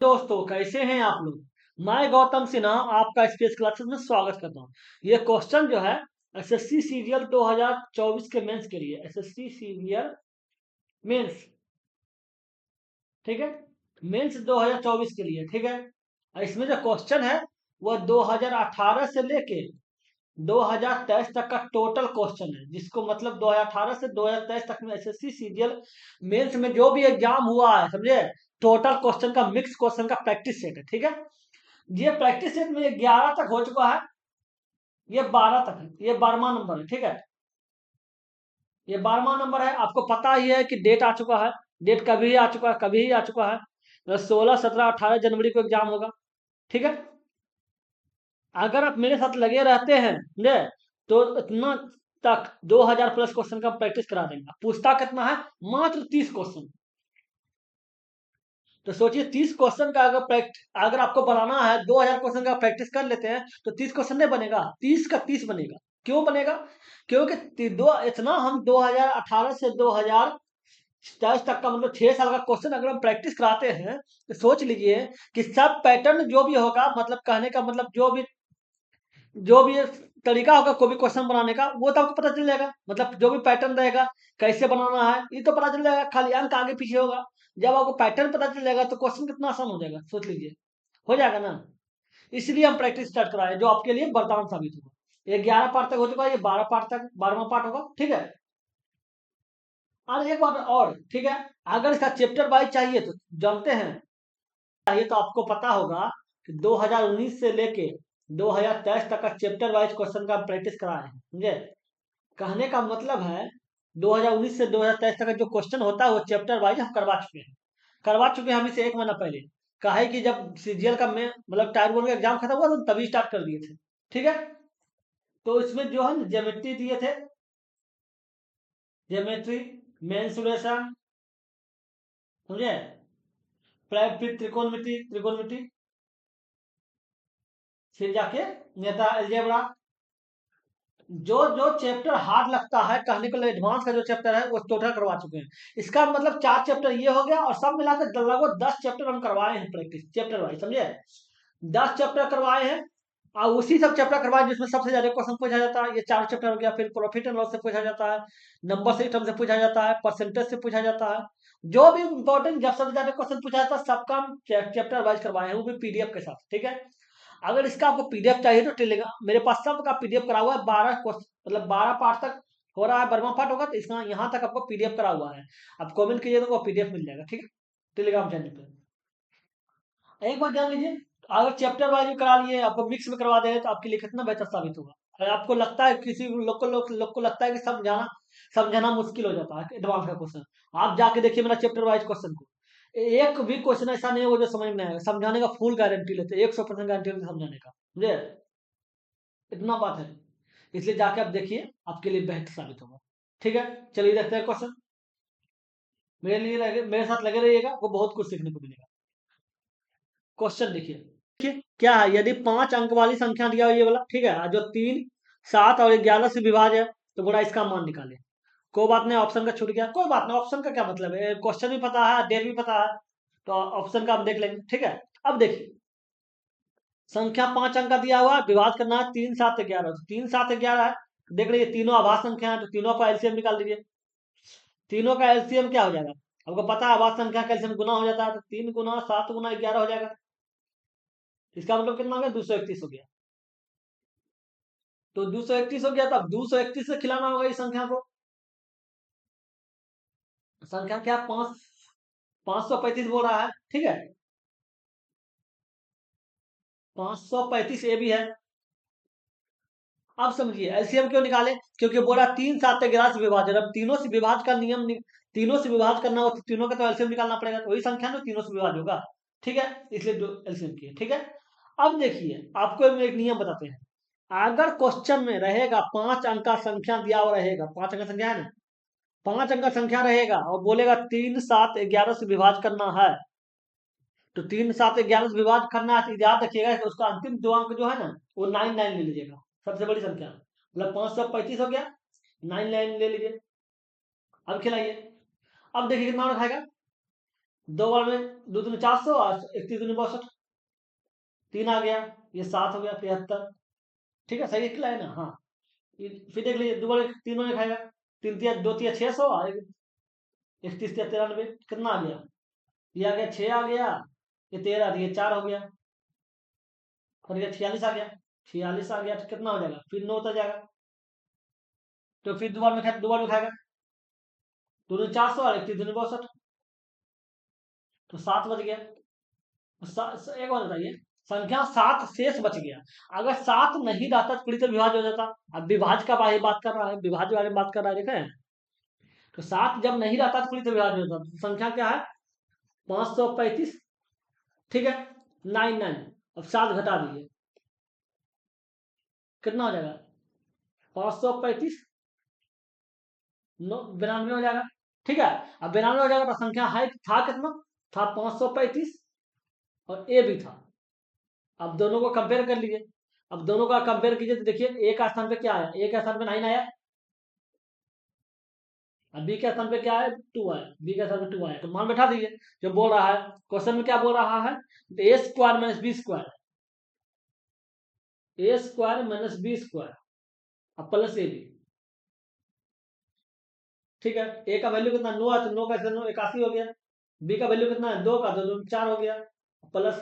दोस्तों कैसे हैं आप लोग। मैं गौतम सिन्हा आपका स्पेस क्लासेस में स्वागत करता हूं। ये क्वेश्चन जो है एसएससी सीरियल 2024 के मेंस के लिए, एसएससी सीरियल मेंस, ठीक है, मेंस 2024 के लिए, ठीक है। और इसमें जो क्वेश्चन है वह 2018 से लेके 2023 तक का टोटल क्वेश्चन है, जिसको मतलब 2018 से 2023 तक में एसएससी सीरियल मेंस में जो भी एग्जाम हुआ है, समझे, टोटल क्वेश्चन का मिक्स क्वेश्चन का प्रैक्टिस सेट है, ठीक है। ये प्रैक्टिस सेट में 11 तक हो चुका है, ये 12 तक है, ये 12वां नंबर है, ठीक है। ये 12वां नंबर है। आपको पता ही है कि डेट आ चुका है, डेट कभी ही आ चुका है, कभी ही आ चुका है। तो 16, 17, 18 जनवरी को एग्जाम होगा, ठीक है। अगर आप मेरे साथ लगे रहते हैं ने, तो इतना तक 2000 प्लस क्वेश्चन का प्रैक्टिस करा देंगे। पूछता कितना है? मात्र 30 क्वेश्चन। तो सोचिए 30 क्वेश्चन का अगर आपको बनाना है, 2000 क्वेश्चन का प्रैक्टिस कर लेते हैं तो 30 क्वेश्चन नहीं बनेगा, 30 का 30 बनेगा। क्यों बनेगा? क्योंकि इतना हम 2018 से 2023 तक का मतलब 6 साल का क्वेश्चन अगर हम प्रैक्टिस कराते हैं, तो सोच लीजिए कि सब पैटर्न जो भी होगा, मतलब कहने का मतलब जो भी ये तरीका होगा कोई भी क्वेश्चन बनाने का, वो तो आपको पता चल जाएगा। मतलब जो भी पैटर्न रहेगा, कैसे बनाना है, ये तो पता चल जाएगा। खाली अंक आगे पीछे होगा। जब आपको पैटर्न पता चल जाएगा तो क्वेश्चन कितना आसान हो जाएगा, सोच लीजिए। हो जाएगा ना। इसलिए हम प्रैक्टिस स्टार्ट कराए, जो आपके लिए वरदान साबित होगा। ये 11 पार्ट तक हो चुका है, ये 12 पार्ट तक 12वां पार्ट होगा, ठीक है। और एक बात और, ठीक है, अगर इसका चैप्टर वाइज चाहिए तो जानते हैं, चाहिए तो आपको पता होगा कि 2019 से लेके 2023 तक का चैप्टर वाइज क्वेश्चन का प्रैक्टिस कराए हैं, समझे। कहने का मतलब है 2019 से 2023 तक का जो क्वेश्चन होता है वो चैप्टर वाइज हम करवा चुके हैं हम इसे 1 महीना पहले। कहा है कि जब सीजीएल का में मतलब टायर 1 का एग्जाम खत्म हुआ तो तभी स्टार्ट कर दिए थे, ठीक है। तो इसमें जो है ज्योमेट्री दिए थे, ज्योमेट्री, मेंसुरेशन, समझे, फिर त्रिकोणमिति, फिर जाके नेता अलजेब्रा। जो जो चैप्टर हार्ड लगता है, कहने को एडवांस का जो चैप्टर है वो टोटल करवा चुके हैं। इसका मतलब 4 चैप्टर ये हो गया, और सब मिलाकर लगभग 10 चैप्टर हम करवाए हैं प्रैक्टिस चैप्टर वाइज, समझे। 10 चैप्टर करवाए हैं, और उसी सब चैप्टर करवाए जिसमें सबसे ज्यादा क्वेश्चन पूछा जाता है। ये 4 चैप्टर हो गया। फिर प्रॉफिट एंड लॉस से पूछा जाता है, नंबर सिस्टम से पूछा जाता है, परसेंटेज से पूछा जाता है। जो भी इंपॉर्टेंट जब सबसे ज्यादा क्वेश्चन पूछा जाता है, सबका हम चैप्टर वाइज करवाए हैं, वो भी पीडीएफ के साथ, ठीक है। अगर इसका आपको पीडीएफ चाहिए तो टेलीग्राम, मेरे पास सबका पीडीएफ करा हुआ है। 12 क्वेश्चन मतलब 12 पार्ट तक हो रहा है, 12वां पार्ट होगा तो इसका यहाँ तक आपको पीडीएफ करा हुआ है। आप कमेंट कीजिए तो वो पीडीएफ मिल जाएगा, ठीक है, टेलीग्राम चैनल पे। एक बार जान लीजिए, अगर चैप्टर वाइज करा लिए, आपको मिक्स में करवा दे तो आपके लिए कितना बेहतर साबित होगा। अगर आपको लगता है किसी लोग को लगता है कि समझाना मुश्किल हो जाता है एडवांस का क्वेश्चन, आप जाके देखिए मेरा चैप्टर वाइज क्वेश्चन को। एक भी क्वेश्चन ऐसा नहीं होगा जो समझ में नहीं आएगा। समझाने का फुल गारंटी लेते हैं, 100% गारंटी लेते हैं समझाने का, समझे। इतना बात है। इसलिए जाके आप देखिए, आपके लिए बेहतर साबित होगा, ठीक है। चलिए देखते हैं क्वेश्चन। मेरे साथ लगे रहिएगा, आपको बहुत कुछ सीखने को मिलेगा। क्वेश्चन देखिए, क्या है, यदि 5 अंक वाली संख्या दिया हुआ ये वाला, ठीक है, जो 3, 7 और 11 से विभाज्य है, तो बोला इसका मान निकाले। कोई बात नहीं, ऑप्शन का छूट गया, कोई बात नहीं, ऑप्शन का क्या मतलब है, क्वेश्चन भी पता है, डेट भी पता है, तो ऑप्शन का हम देख लेंगे, ठीक है। अब देखिए, संख्या 5 अंक का दिया हुआ है, विभाज करना है 3, 7, 11, तो 3, 7, 11 है। देख लीजिए तीनों आभास संख्या है, तो तीनों का एलसीएम निकाल दीजिए। तीनों का एलसीएम क्या हो जाएगा? आपको पता है आभास संख्या का एलसीएम गुना हो जाता है, तो 3 गुना 7 गुना 11 हो जाएगा। इसका मतलब कितना हो गया? 231 हो गया। तो 231 हो गया, तो अब 231 से खिलाना होगा इस संख्या को। संख्या क्या? 535 बोल रहा है, ठीक है। 535 ए भी है। अब समझिए एलसीएम क्यों निकाले, क्योंकि बोला 3, 7, 11 से विभाजन। अब तीनों से विभाज का नियम तीनों से विभाज करना हो तो तीनों का तो एलसीएम निकालना पड़ेगा, तो वही संख्या ना तीनों से विभाज होगा, ठीक है। इसलिए एलसीएम किया, ठीक है। अब देखिए, आपको एक नियम बताते हैं। अगर क्वेश्चन में रहेगा 5 अंक का संख्या दिया हुआ रहेगा, 5 अंक का संख्या है ना, 5 अंक का संख्या रहेगा और बोलेगा 3, 7, 11 से विभाज करना है, तो 3, 7, 11 से विभाज करना है, तो याद रखिएगा कि उसका अंतिम 2 अंक जो है ना, वो 9, 9 ले लीजिएगा। सबसे बड़ी संख्या मतलब 535 हो गया, 9, 9 ले लीजिए। अब खिलाइए। अब देखिए कितना और खाएगा, दो बार में दो दूनी 400 और एक तीन दूनी 62, 3 आ गया, ये 7 हो गया 73। ठीक है, सही निकला है ना? हाँ। फिर देख लीजिए, दो बार तीन बार में खाएगा, तीन तिया दो तिया 600 और एक तीस तिया 93, कितना आ गया? ये आ गया 6 आ गया, ये 13, ये 4 हो गया, और ये 46 आ गया, 46 आ गया तो कितना हो जाएगा? फिर 9 होता जाएगा, तो फिर दो बार में खाएगा, दोनों 400 और एक तीन दूनी 62, तो 7 बच गया। एक बात बताइए, संख्या 7 शेष बच गया, अगर 7 नहीं रहता तो पूरी तरह विभाज्य हो जाता। अब विभाज्य का बात कर रहा है, विभाज्य के बारे में बात कर रहा है, देखें। तो 7 जब नहीं रहता तो पूरी तरह विभाज्य हो जाता। तो संख्या क्या है? 535। ठीक है, 99। अब 7 घटा दीजिए, कितना हो जाएगा? 535 92 हो जाएगा। ठीक है, अब 92 हो जाएगा तो संख्या है था कितना? था 535, और ए भी था। अब दोनों को कंपेयर कर लीजिए। अब दोनों का कंपेयर कीजिए तो देखिए, ए का स्थान पे क्या आया? ए के स्थान पे 9 आया, और बी के स्थान पे क्या है? 2 आया। बी के स्थान पे 2 आया, तो मान बैठा दीजिए। जो बोल रहा है क्वेश्चन में, क्या बोल रहा है? A square minus B square, A square minus B square, अब प्लस ए बी। ठीक है, ए का वैल्यू कितना? 9 है, तो 9 का 9 81 हो गया। बी का वैल्यू कितना है? 2 का, तो 2 4 हो गया, प्लस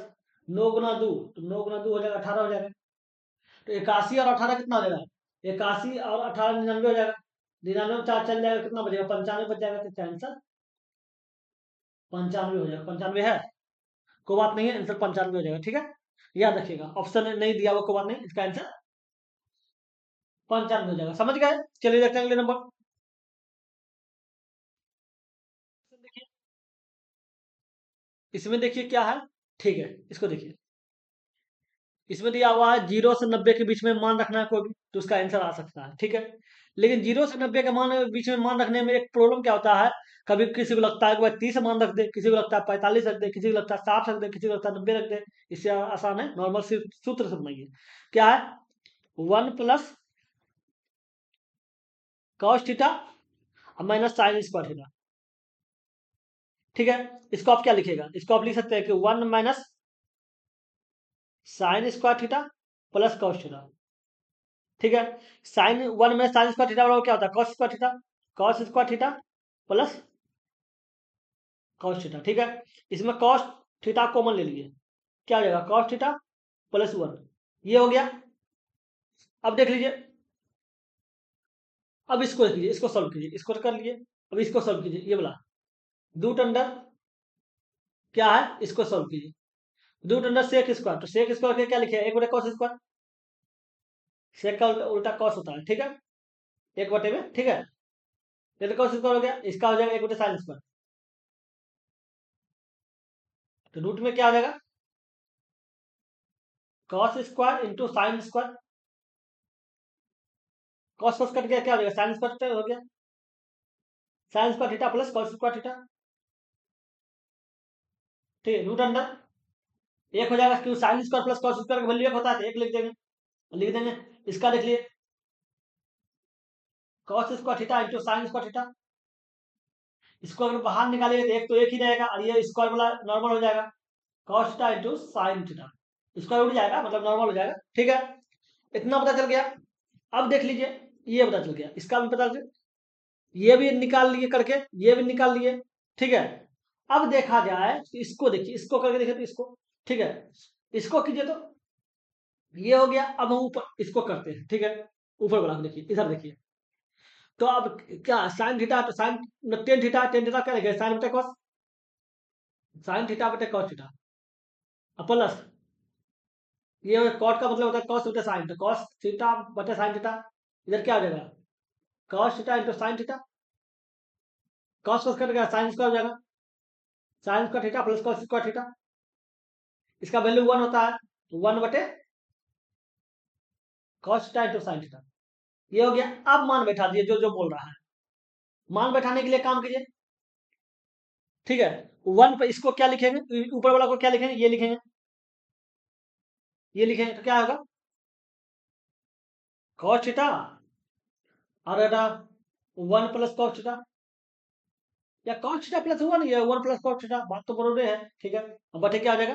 9 गुना 2, तो 9 गुना 2 हो जाएगा 18 हो जाएगा। तो 81 और 18 कितना हो जाएगा? 81 और 18 99 हो जाएगा। 99 4 चल जाएगा, कितना बचेगा? 95 बच जाएगा। तो इसका आंसर 95 हो जाएगा। 95 है, कोई बात नहीं है, आंसर 95 हो जाएगा। ठीक है, याद रखिएगा, ऑप्शन नहीं दिया हुआ कोई बात नहीं, इसका आंसर 95 हो जाएगा। समझ गए? चलिए देखते हैं अगले नंबर। देखिए, इसमें देखिए क्या है। ठीक है, इसको देखिए, इसमें दिया हुआ है 0 से 90 के बीच में मान रखना है कोई भी, तो उसका आंसर आ सकता है। ठीक है, लेकिन 0 से 90 के बीच में मान रखने में एक प्रॉब्लम क्या होता है? कभी किसी को लगता है कि भाई 30 मान रख दे, किसी को लगता है 45 रख दे, किसी को लगता है 60 रख दे, किसी को लगता है 90 रख दे। इससे आसान है, नॉर्मल सूत्र समझिए। क्या है? 1 plus cos theta minus sign square theta. ठीक है, इसको आप क्या लिखेगा? इसको आप लिख सकते हैं कि 1 minus sign square theta plus cos theta. ठीक है, साइन 1 में साइन स्क्वायर थीटा बराबर क्या होता है? Cos square theta. Cos square theta plus cos theta. ठीक है, इसमें कॉस थीटा कॉमन ले लीजिए, क्या हो जाएगा? कॉस थीटा प्लस 1, ये हो गया। अब देख लीजिए, अब इसको देख लीजिए, इसको सॉल्व कीजिए, इसको कर लीजिए। अब इसको सॉल्व कीजिए, ये बोला रूट अंडर क्या है, इसको सॉल्व कीजिए। रूट अंडर सेक स्क्वायर, तो सेक स्क्वायर के क्या लिखे? एक बटे कॉस स्क्वायर। सेक का उल्टा कॉस होता है। ठीक है, एक बटे में। ठीक है, ये तो कॉस स्क्वायर हो गया, इसका हो जाएगा एक बटे साइन स्क्वायर। तो रूट में क्या हो जाएगा? Cos square into sine square. Cos cos cut गया, क्या हो जाएगा? साइन स्क्वायर हो गया। Sine square theta plus cos square theta. ठीक है, रूट अंडर एक हो जाएगा, क्यों? Sine square plus cos square का वैल्यू एक होता है, तो एक लिख देंगे। लिख देंगे, इसका देख लिए, cos square theta into sign square theta. इसको अगर बाहर निकालेंगे तो एक तो एक ही रहेगा, और ये स्क्वायर वाला नॉर्मल हो जाएगा। Cos theta into sine theta, square उठ जाएगा, मतलब नॉर्मल हो जाएगा। ठीक है, इतना पता चल गया। अब देख लीजिए, ये पता चल गया, इसका भी पता चल, ये भी निकाल लिए करके, ये भी निकाल लिए। ठीक है, अब देखा जाए तो इसको देखिए, इसको करके देखिए तो इसको। ठीक है, इसको कीजिए तो ये हो गया। अब हम ऊपर इसको करते हैं। ठीक है, ऊपर वाला देखिए, इधर देखिए। तो अब क्या? साइन थीटा, तो sine tan theta, tan theta क्या लिखेगा? साइन बटे कॉस, साइन थीटा बटे कॉस थीटा, प्लस ये कॉट का मतलब होता है कॉस बटे साइन, तो कॉस थीटा बटे साइन थीटा। इधर क्या हो जाएगा? Cos theta into sine theta. Cos cos cut गया, साइन स्क्वायर हो जाएगा। Sine square theta plus cos square theta, इसका वैल्यू 1 होता है, तो 1 बटे cos theta into sine theta. ये हो गया। अब मान बैठा दिए जो जो बोल रहा है। मान बैठाने के लिए काम कीजिए। ठीक है, 1 पे इसको क्या लिखेंगे? ऊपर वाला को क्या लिखेंगे? ये लिखेंगे, ये लिखेंगे, तो क्या होगा? कॉस थीटा और बेटा 1 प्लस कॉस थीटा, या कॉस थीटा प्लस वन, ये वन प्लस कॉस थीटा, बात तो बरोबर है, ठीक है। अब बटे क्या आ जाएगा,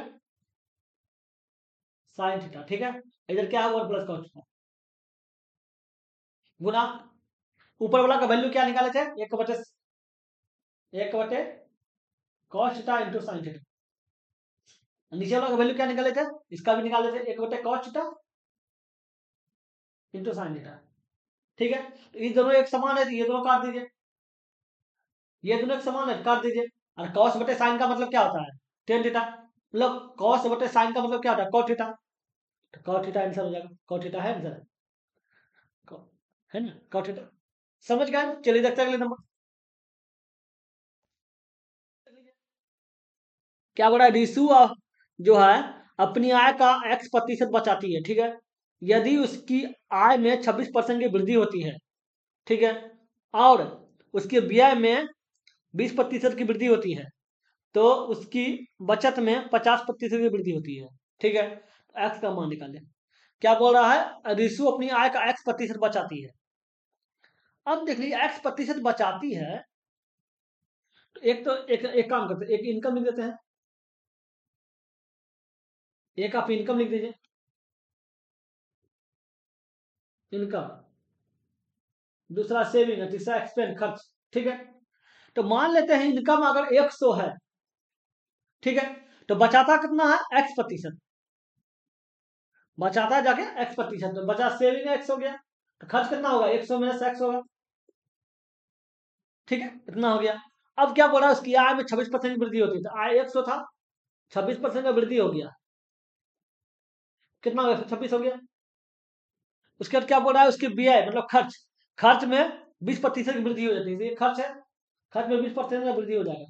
साइन थीटा, ठीक है। इधर क्या है, वन प्लस कॉस थीटा गुना ऊपर वाला का वैल्यू क्या निकाले थे, एक बटे cos theta into sine theta, नीचे वाला का वैल्यू क्या निकाले थे, इसका भी निकाले थे, एक बटे cos theta into sine theta, ठीक है। तो ये दोनों एक समान है, तो ये दोनों काट दीजिए, ये दोनों एक समान है, काट दीजिए। और कॉस बटे साइन का मतलब क्या होता है, टेन थीटा, मतलब कॉस बटे साइन का मतलब क्या होता है, कॉट थीटा, तो कॉट थीटा आंसर हो जाएगा, कॉट थीटा है आंसर, है ना, कॉट थीटा। समझ गए, चलिए देखते हैं अगले नंबर। क्या बोला, रिसु जो है अपनी आय का x% बचाती है, ठीक है, यदि उसकी आय में 26% की वृद्धि होती है, ठीक है, और उसके व्यय में 20% की वृद्धि होती है, तो उसकी बचत में 50% की वृद्धि होती है, ठीक है। एक्स का मान निकालें। क्या बोल रहा है, रिसु अपनी आय का x% बचाती है। अब देख लीजिए x% बचाती है, तो एक काम करते हैं, एक इनकम लिख देते हैं, एक आप इनकम लिख दीजिए, इनकम, दूसरा सेविंग है, तीसरा एक्सपेंस खर्च, ठीक है। तो मान लेते हैं इनकम अगर 100 है, ठीक है, तो बचाता कितना है, x%, बचाता है जाके x%, तो बचा सेविंग x हो गया, तो खर्च कितना होगा, 100 माइनस x होगा, ठीक है, इतना हो गया। अब क्या बोला, उसकी आय में 26% वृद्धि होती है, तो आय 100 था, 26% का वृद्धि हो गया, कितना हो गया, 26 हो गया। उसके बाद क्या बोल रहा है, उसकी व्यय मतलब खर्च, खर्च में 20% की वृद्धि हो जाती है, तो ये खर्च है, खर्च में 20% का वृद्धि हो जाएगा,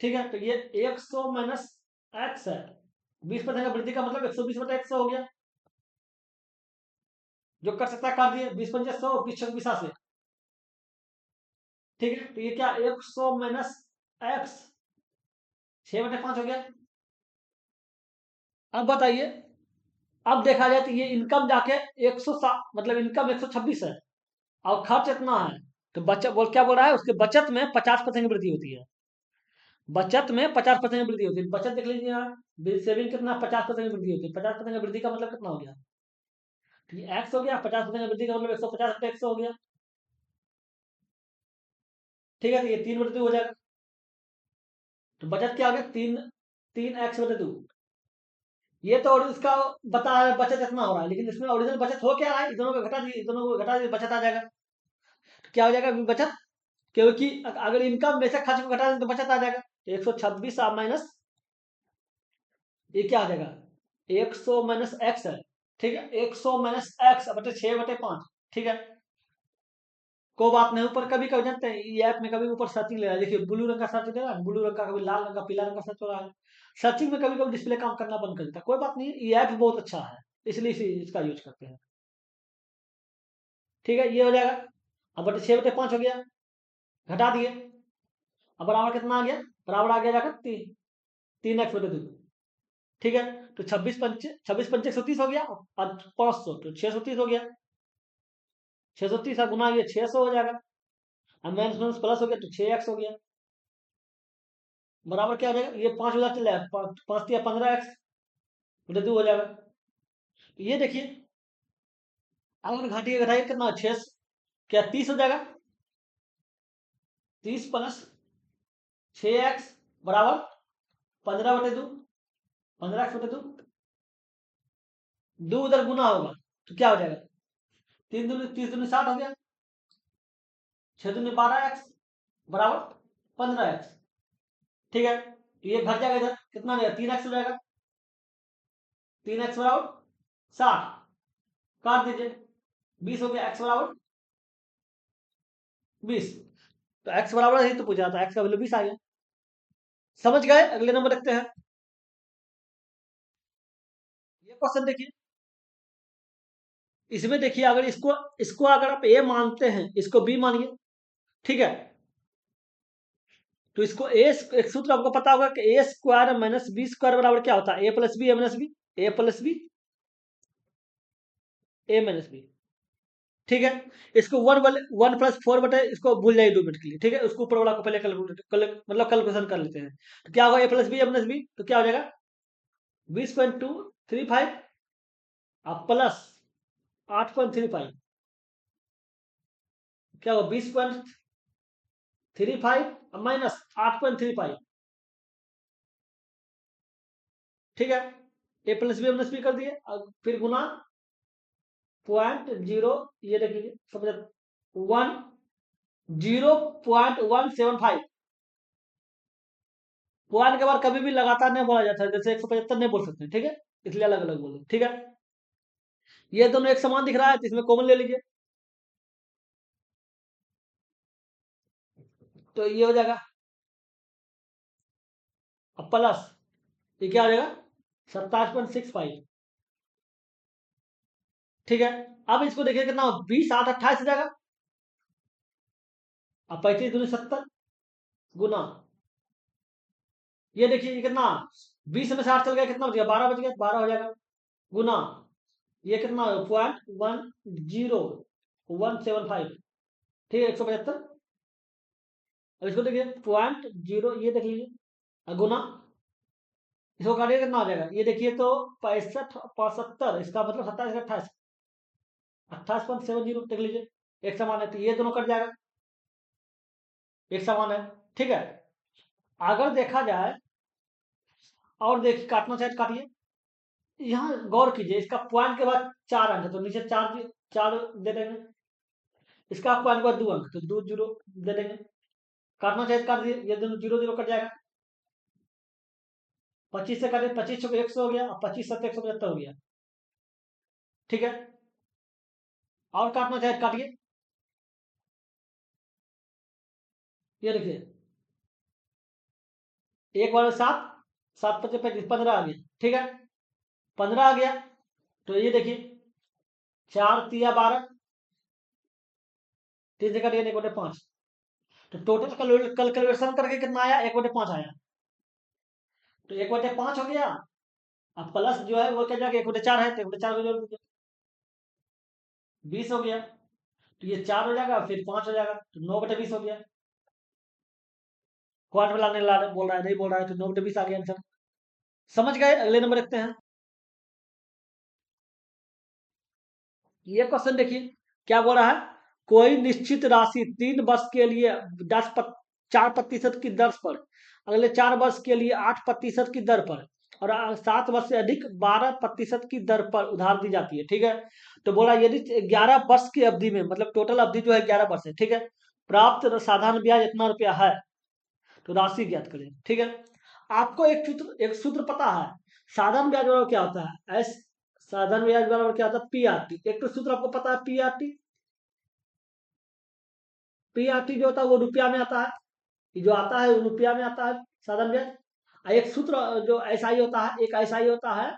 ठीक है। तो ये 100 माइनस एक्स है, 20% का वृद्धि का मतलब 120/100 हो गया, जो कर सकता है कर दिए, 20×100, 20×6 से, ठीक है। तो ये क्या, 100 माइनस एक्स, 6/5 हो गया। अब बताइए, अब देखा जाए तो ये इनकम जाके 107, मतलब इनकम 126 है, और खर्च इतना है, तो बचत बोल क्या बोल रहा है, उसके बचत में 50% की वृद्धि होती है, बचत में 50% की वृद्धि होती है, बचत देख लीजिए यहाँ, सेविंग कितना, 50% की वृद्धि होती है, 50% की वृद्धि का मतलब कितना हो गया, ठीक है, एक्स हो गया, 50% की वृद्धि का मतलब 150/100 हो गया, ठीक है। तो ये 3/2 हो जाएगा, तो बचत क्या हो गया, 3x/2, ये तो और इसका बता रहा है बचत इतना हो रहा है, लेकिन इसमें ओरिजिनल बचत हो क्या रहा है, इन दोनों को घटा दीजिए, दोनों को घटा दीजिए, बचत आ जाएगा, तो क्या हो जाएगा बचत, क्योंकि अगर इनकम में से खर्च को घटा दें तो बचत आ जाएगा, तो 126 माइनस, ये क्या आ जाएगा, 100 माइनस एक्स है, ठीक है, 100 माइनस एक्स बटे 6/5, ठीक है। कोई बात नहीं, ऊपर कभी कभी जानते हैं ये ऐप में कभी ऊपर सर्चिंग ले रहा है, देखिए ब्लू रंग का सर्च दे रहा है, ब्लू रंग का, कभी लाल रंग का, पीला रंग का सर्च हो रहा है, सर्चिंग में कभी कभी डिस्प्ले काम करना बंद कर देता है, कोई बात नहीं, ये ऐप बहुत अच्छा है, इसलिए इसका यूज करते हैं, ठीक है। ये हो जाएगा, अब बटे 6/5 हो गया, घटा दिए, अब बराबर कितना आ गया, बराबर आ गया जाकर 3x/2, ठीक है। तो 26×5 130 हो गया, और 500 तो 630 हो गया, 630 का गुना ये 600 हो जाएगा, अब माइनस माइनस प्लस हो गया, तो 6x हो गया, बराबर क्या हो जाएगा, ये 5 उधर चले जाएगा, 5×3 = 15x/2 हो जाएगा। तो ये देखिए, अगर घाटिए घटाइए कितना, 6, क्या 30 हो जाएगा, 30 प्लस 6x बराबर 15/2, 15x/2, 2 उधर गुना होगा, तो क्या हो जाएगा, 3×2 30×2 60 हो गया, 6×2 12x बराबर 15x, ठीक है। तो ये घट जाएगा, इधर कितना देगा, 3x हो जाएगा, 3x बराबर 60, काट दीजिए, 20 हो गया, x बराबर 20, तो x बराबर ही तो पूछा था, x का वैल्यू 20 आ गया। समझ गए, अगले नंबर देखते हैं। ये क्वेश्चन देखिए, इसमें देखिए, अगर इसको इसको अगर आप a मानते हैं, इसको b मानिए, ठीक है, तो इसको एक सूत्र आपको पता होगा कि a² माइनस b² बराबर क्या होता है, a plus B, a minus B, a plus B, a minus B, ठीक है। इसको 1+4 बटे इसको भूल जाइए 2 मिनट के लिए, ठीक है। उसको ऊपर वाला को पहले मतलब कैलकुलेशन कर लेते हैं। तो क्या होगा, a+b तो क्या हो जाएगा 20.235 प्लस 8.35, क्या होगा 20.35 माइनस 8.35, ठीक है। a+b कर दिए, फिर गुना 0.0, ये देख लीजिए समझ, 0.175। पॉइंट के बाद कभी भी लगातार नहीं बोला जाता है, जैसे 175 नहीं बोल सकते, ठीक है। इसलिए अलग अलग बोलो, ठीक है। ये दोनों एक समान दिख रहा है तो इसमें कॉमन ले लीजिए, तो ये हो जाएगा। अब प्लस ये क्या हो जाएगा 27.65, ठीक है। अब इसको देखिए कितना 20 8 28 हो जाएगा। अब 35 दूनी 70 गुना, ये देखिए ये कितना 20 में से 8 चल गया, कितना बच गया 12 बच गया, 12 हो जाएगा गुना, ये कितना 0.10175, ठीक है 175। अब इसको देखिए 0.0, ये देख लीजिए गुना, इसको काटिए कितना हो जाएगा, ये देखिए तो 65 75, इसका मतलब 27 28.70 देख लीजिए, एक समान है, तो ये दोनों कट जाएगा, एक समान है, ठीक है। अगर देखा जाए और देखिए काटना चाहे तो काटिए, यहाँ गौर कीजिए, इसका पॉइंट के बाद 4 अंक है तो नीचे 4 दे देंगे, इसका पॉइंट के बाद 2 अंक तो 2 जीरो दे देंगे, काटना चाहे तो काट दिए, ये दोनों 0 0 कट जाएगा। 25 से काटिए, 25 100 हो गया, और 25 7 175 हो गया, ठीक है। और काटना चाहे तो काटिए, ये देखिए एक बार 7 7 5 35 15 आ गया, ठीक है। 15 आ गया, तो ये देखिए 4 तिया 12, 3 से काटिए 1/5, तो टोटल कैलकुलेशन करके कितना आया 1/5 आया, तो 1/5 हो गया। अब प्लस जो है वो क्या जाएगा 1/4 है, तो 1/4 को जोड़ दीजिए 20 हो गया, तो ये 4 हो जाएगा, फिर 5 हो जाएगा, तो 9/20 हो गया। क्वार्ट में लाने ला बोल रहा है, नहीं बोल रहा है, तो 9/20 आ गया आंसर। समझ गए, अगले नंबर देखते हैं। ये क्वेश्चन देखिए क्या बोल रहा है, कोई निश्चित राशि 3 वर्ष के लिए 4% की दर पर, अगले 4 वर्ष के लिए 8% की दर पर, और 7 वर्ष से अधिक 12% की दर पर उधार दी जाती है, ठीक है। तो बोला यदि 11 वर्ष की अवधि में, मतलब टोटल अवधि जो है 11 वर्ष है, ठीक है, प्राप्त साधारण ब्याज इतना रुपया है, तो राशि ज्ञात करें, ठीक है। आपको एक सूत्र पता है, साधारण ब्याज बराबर क्या होता है, एस साधारण ब्याज बराबर क्या होता है PRT, एक तो सूत्र आपको पता है PRT। PRT जो होता है वो रुपया में आता है, जो आता है वो रुपया में आता है साधारण ब्याज। एक सूत्र जो SI होता है, एक SI होता है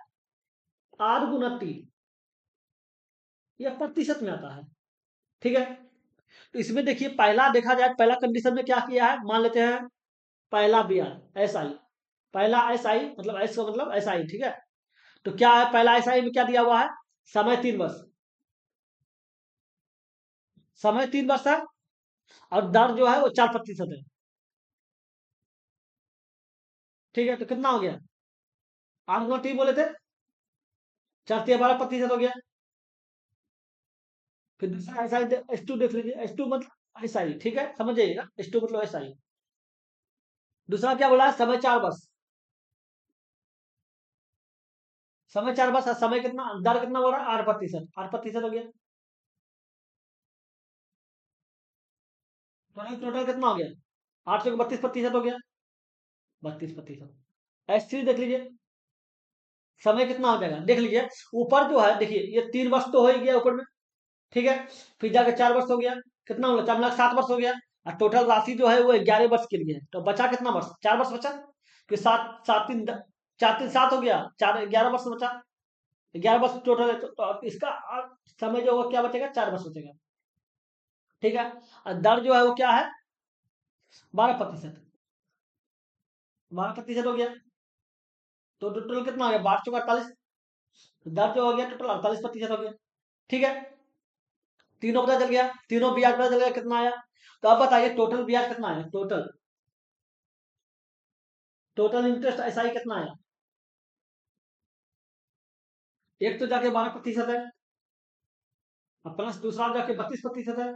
R×T, यह प्रतिशत में आता है, ठीक है। तो इसमें देखिए पहला देखा जाए, पहला कंडीशन में क्या किया है, मान लेते हैं पहला ब्याज SI, पहला SI मतलब एस का मतलब SI, ठीक है। तो क्या है पहला SI में क्या दिया हुआ है, समय 3 वर्ष, समय 3 वर्ष है, और दर जो है वो 4% है, ठीक है। तो कितना हो गया 8×T बोले थे, 4 तिया 12% हो गया। फिर दूसरा SI S2 देख लीजिए, S2 मतलब SI, ठीक है, समझ जाइएगा S2 मतलब SI। दूसरा क्या बोला है, समय 4 वर्ष, समय 4 वर्ष, समय कितना, दर कितना बोल रहा है 8%, 8% हो गया। टोटल कितना हो गया 8 से 32% हो गया, 32%। S3 देख लीजिए, समय कितना हो जाएगा देख लीजिए, ऊपर जो है देखिए ये 3 वर्ष तो हो ही गया ऊपर में, ठीक है। फिर जाके 4 वर्ष हो गया, कितना हो गया 4 7 वर्ष हो गया, और टोटल राशि जो है वो 11 वर्ष के लिए है, तो बचा कितना वर्ष 4 वर्ष बचा, फिर 7 7 3 4 3 7 हो गया, 11 वर्ष बचा, 11 वर्ष टोटल है, तो इसका समय जो होगा क्या बचेगा 4 वर्ष बचेगा, ठीक है। और दर जो है वो क्या है 12%, 12% हो गया, तो टोटल कितना हो गया 12 चौका 48, दर जो हो गया टोटल 48% हो गया, ठीक है। तीनों पता चल गया, तीनों ब्याज पता चल गया कितना आया। तो अब बताइए टोटल ब्याज कितना आया, टोटल टोटल इंटरेस्ट एसआई कितना आया। एक तो जाके 12% है, और प्लस दूसरा जाके 32% है,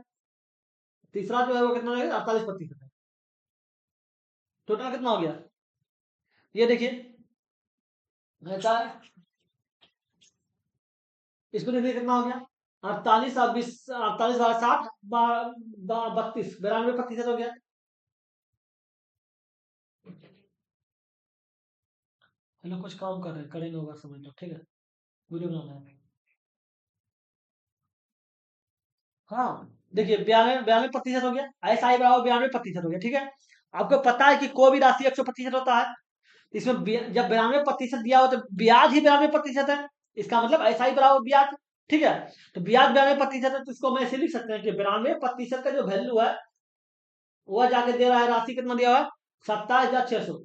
तीसरा जो है वो कितना रहेगा, 48% है। टोटल कितना हो गया, ये देखिए ऐसा है। इसको देखिए कितना हो गया, 48 और 20, 48 और 60, 32, 92% हो गया। हम लोग कुछ काम कर रहे हैं, करेंगे होगा समझ लो, ठीक है, वीडियो बनाना है। हाँ देखिए 92 प्रतिशत हो गया, ऐसा ही बराबर 92% हो गया, ठीक है। आपको पता है कि कोई भी राशि 100% होता है, इसमें जब 92% दिया हो तो ब्याज ही 92% है, इसका मतलब ऐसा ही बराबर ब्याज, ठीक है। तो ब्याज 92% है, तो इसको मैं ऐसे लिख सकते हैं कि 92% का जो वैल्यू है वह जाके दे रहा है, राशि कितना दिया हुआ है, 27,600,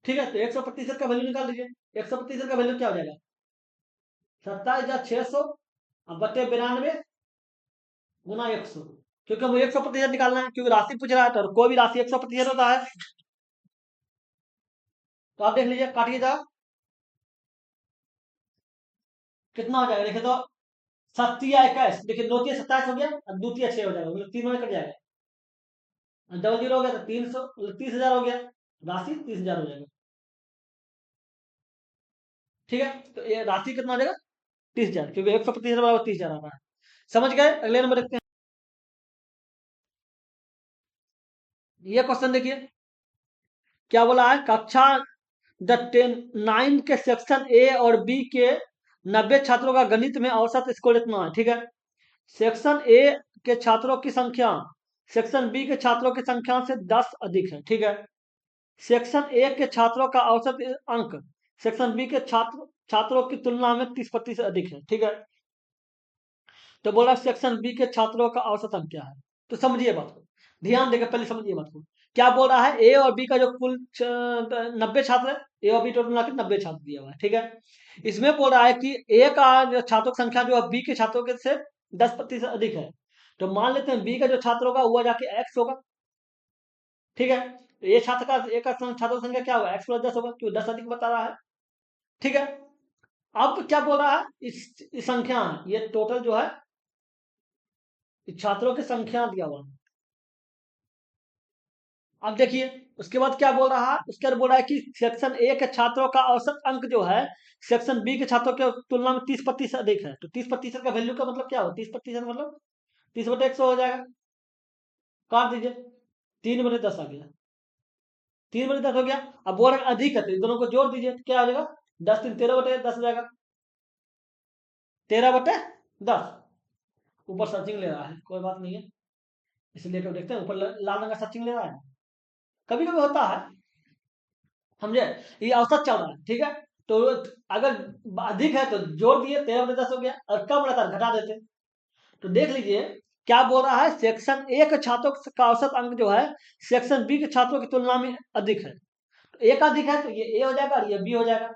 ठीक है। तो 100% का वैल्यू निकाल लीजिए, 100% का वैल्यू क्या हो जाएगा, 27,600 बटे 92 गुना 100, क्योंकि मुझे 100% निकालना है, क्योंकि राशि पूछ रहा है, तो कोई भी राशि 100% होता है। तो आप देख लीजिए काटिए जरा कितना हो जाएगा, देखिए तो 7 या 21, देखिए 2 3 27 हो गया, और 2 3 6 हो जाएगा, मतलब 3 में कट जाएगा, डबल जीरो हो गया तो 300, 30,000 हो गया, राशि 30,000 हो जाएगा, ठीक है। तो ये राशि कितना हो जाएगा, 30,000, क्योंकि 100% बराबर 30,000 आ रहा है। समझ गए, अगले नंबर देखते हैं। ये क्वेश्चन देखिए क्या बोला है, कक्षा द 9 के सेक्शन ए और बी के 90 छात्रों का गणित में औसत स्कोर इतना है, ठीक है। सेक्शन ए के छात्रों की संख्या सेक्शन बी के छात्रों की संख्या से 10 अधिक है, ठीक है। सेक्शन ए के छात्रों का औसत अंक सेक्शन बी के छात्रों की तुलना में 30% अधिक है, ठीक है। तो बोला सेक्शन बी के छात्रों का औसत अंक क्या है। तो समझिए बात को, ध्यान देकर पहले समझिए बात को, क्या बोल रहा है, ए और बी का जो कुल 90 छात्र है, ए और बी टोटल मिला के 90 छात्र दिया हुआ है, ठीक है। इसमें बोल रहा है कि ए का जो छात्रों की संख्या जो है बी के छात्रों के से 10% अधिक है। तो मान लेते हैं बी का जो छात्र होगा वो जाके एक्स होगा, ठीक है। तो ये छात्र का ए का छात्रों की संख्या क्या होगा, x+10 होगा, क्योंकि 10 अधिक बता रहा है, ठीक है। अब क्या बोल रहा है, इस संख्या ये टोटल जो है छात्रों की संख्या दिया हुआ है। अब देखिए उसके बाद क्या बोल रहा है, उसके बाद बोल रहा है कि सेक्शन ए के छात्रों का औसत अंक जो है सेक्शन बी के छात्रों के तुलना में 30% अधिक है। तो 30% का वैल्यू का मतलब क्या हो, 30% मतलब 30/100 हो जाएगा, काट दीजिए, 3/10 आ गया, 3/10 हो गया। अब बोल रहा है अधिक है, तो इन दोनों को जोड़ दीजिए, तो क्या आ जाएगा, 10×3 13/10 हो जाएगा, 13/10। ऊपर सर्चिंग ले रहा है, कोई बात नहीं है, इसलिए तो देखते हैं ऊपर लाल रंग का सर्चिंग ले रहा है, कभी कभी होता है, समझे। ये औसत चल रहा है, ठीक है। तो अगर अधिक है तो जोड़ दिए, 13/10 हो गया, और कम रहता है घटा देते। तो देख लीजिए क्या बोल रहा है, सेक्शन ए के छात्रों का औसत अंक जो है सेक्शन बी के छात्रों की तुलना में अधिक है। तो एक अधिक है तो ये ए हो जाएगा और ये बी हो जाएगा,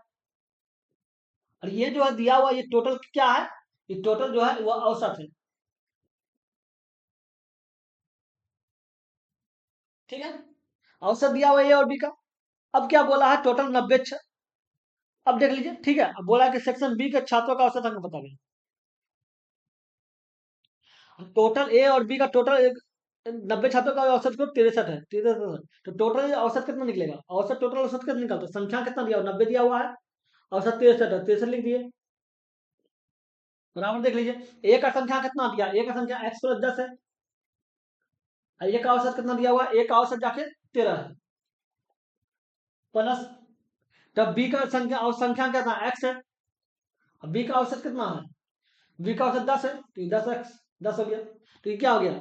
और ये जो है दिया हुआ ये टोटल क्या है, ये टोटल जो है वो औसत है, ठीक है। औसत दिया हुआ ए और बी का। अब क्या बोला है, टोटल 90। अब देख लीजिए, ठीक है, अब बोला कि सेक्शन बी के छात्रों का औसत अंक बता दें। टोटल ए और बी का टोटल 90 छात्रों का औसत को 63 है, 63। तो टोटल औसत कितना निकलेगा, औसत टोटल औसत कितना निकलता है, संख्या कितना दिया हुआ, 90 दिया हुआ है, औसत 63 है, 63 लिख दिए, बराबर। देख लीजिए ए का संख्या कितना दिया, ए का संख्या x+10 है, और ए का औसत कितना दिया हुआ है, ए का औसत जाके 13 है, प्लस तब बी का संख्या और संख्या कितना x है, अब बी का औसत कितना है, बी का औसत 10 है, तो ये 10x 10 हो गया। तो ये क्या हो गया,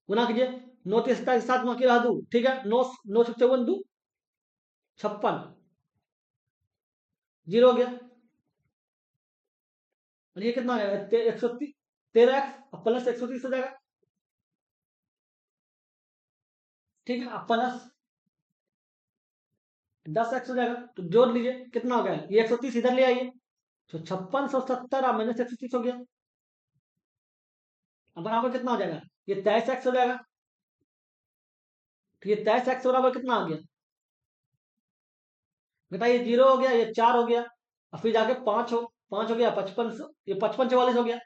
गुना कीजिए, 9 3 27 में रहा दू, ठीक है, 9 9 54 2 56, जीरो हो गया। और ये कितना आएगा, 113x प्लस 130 हो जाएगा, ठीक है। अब प्लस 10x हो जाएगा, तो जोड़ लीजिए कितना हो गया, ये 130 इधर ले आइए, तो 5670 और -130 हो गया, अब बराबर कितना हो जाएगा? ये 23x हो जाएगा। तो ये 23x बराबर कितना आ गया बेटा? ये 0 हो गया, ये 4 हो गया, और फिर जाके 5 हो, 5 हो गया 55, ये 55 44 हो गया।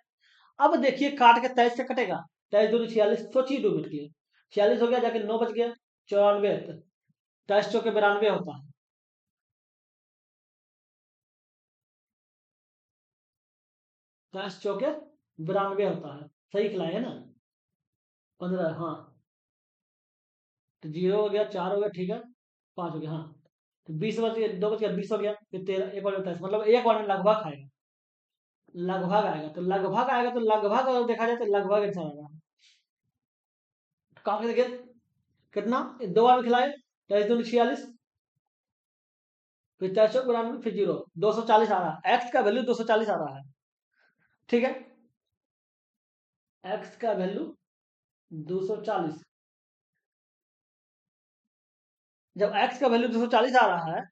अब देखिए काट के 23 से कटेगा, 23 दूनी 46, सोचिए 2 मिनट के लिए। 46 हो गया, जाके 9 बच गया, 94, 23 चौके 92 होता है। 23 चौके 92 होता है, सही खिलाए है ना? 15, हाँ। तो 0 हो गया, 4 हो गया, ठीक है, 5 हो गया, हाँ। तो 20 बच गया, 2 बच गया, 20 हो गया, फिर 13, एक बार 23, मतलब एक बार में लगभग आएगा। लगभग आएगा, तो लगभग आएगा, तो लगभग अगर देखा जाए तो लगभग आंसर आएगा। काफी देखिए कितना, 2 बार में खिलाए, 23 दूनी 46, फिर 23 चौक 92, फिर 0, 240 आ रहा है, एक्स का वैल्यू 240 आ रहा है। ठीक है, एक्स का वैल्यू 240। जब एक्स का वैल्यू 240 आ रहा है,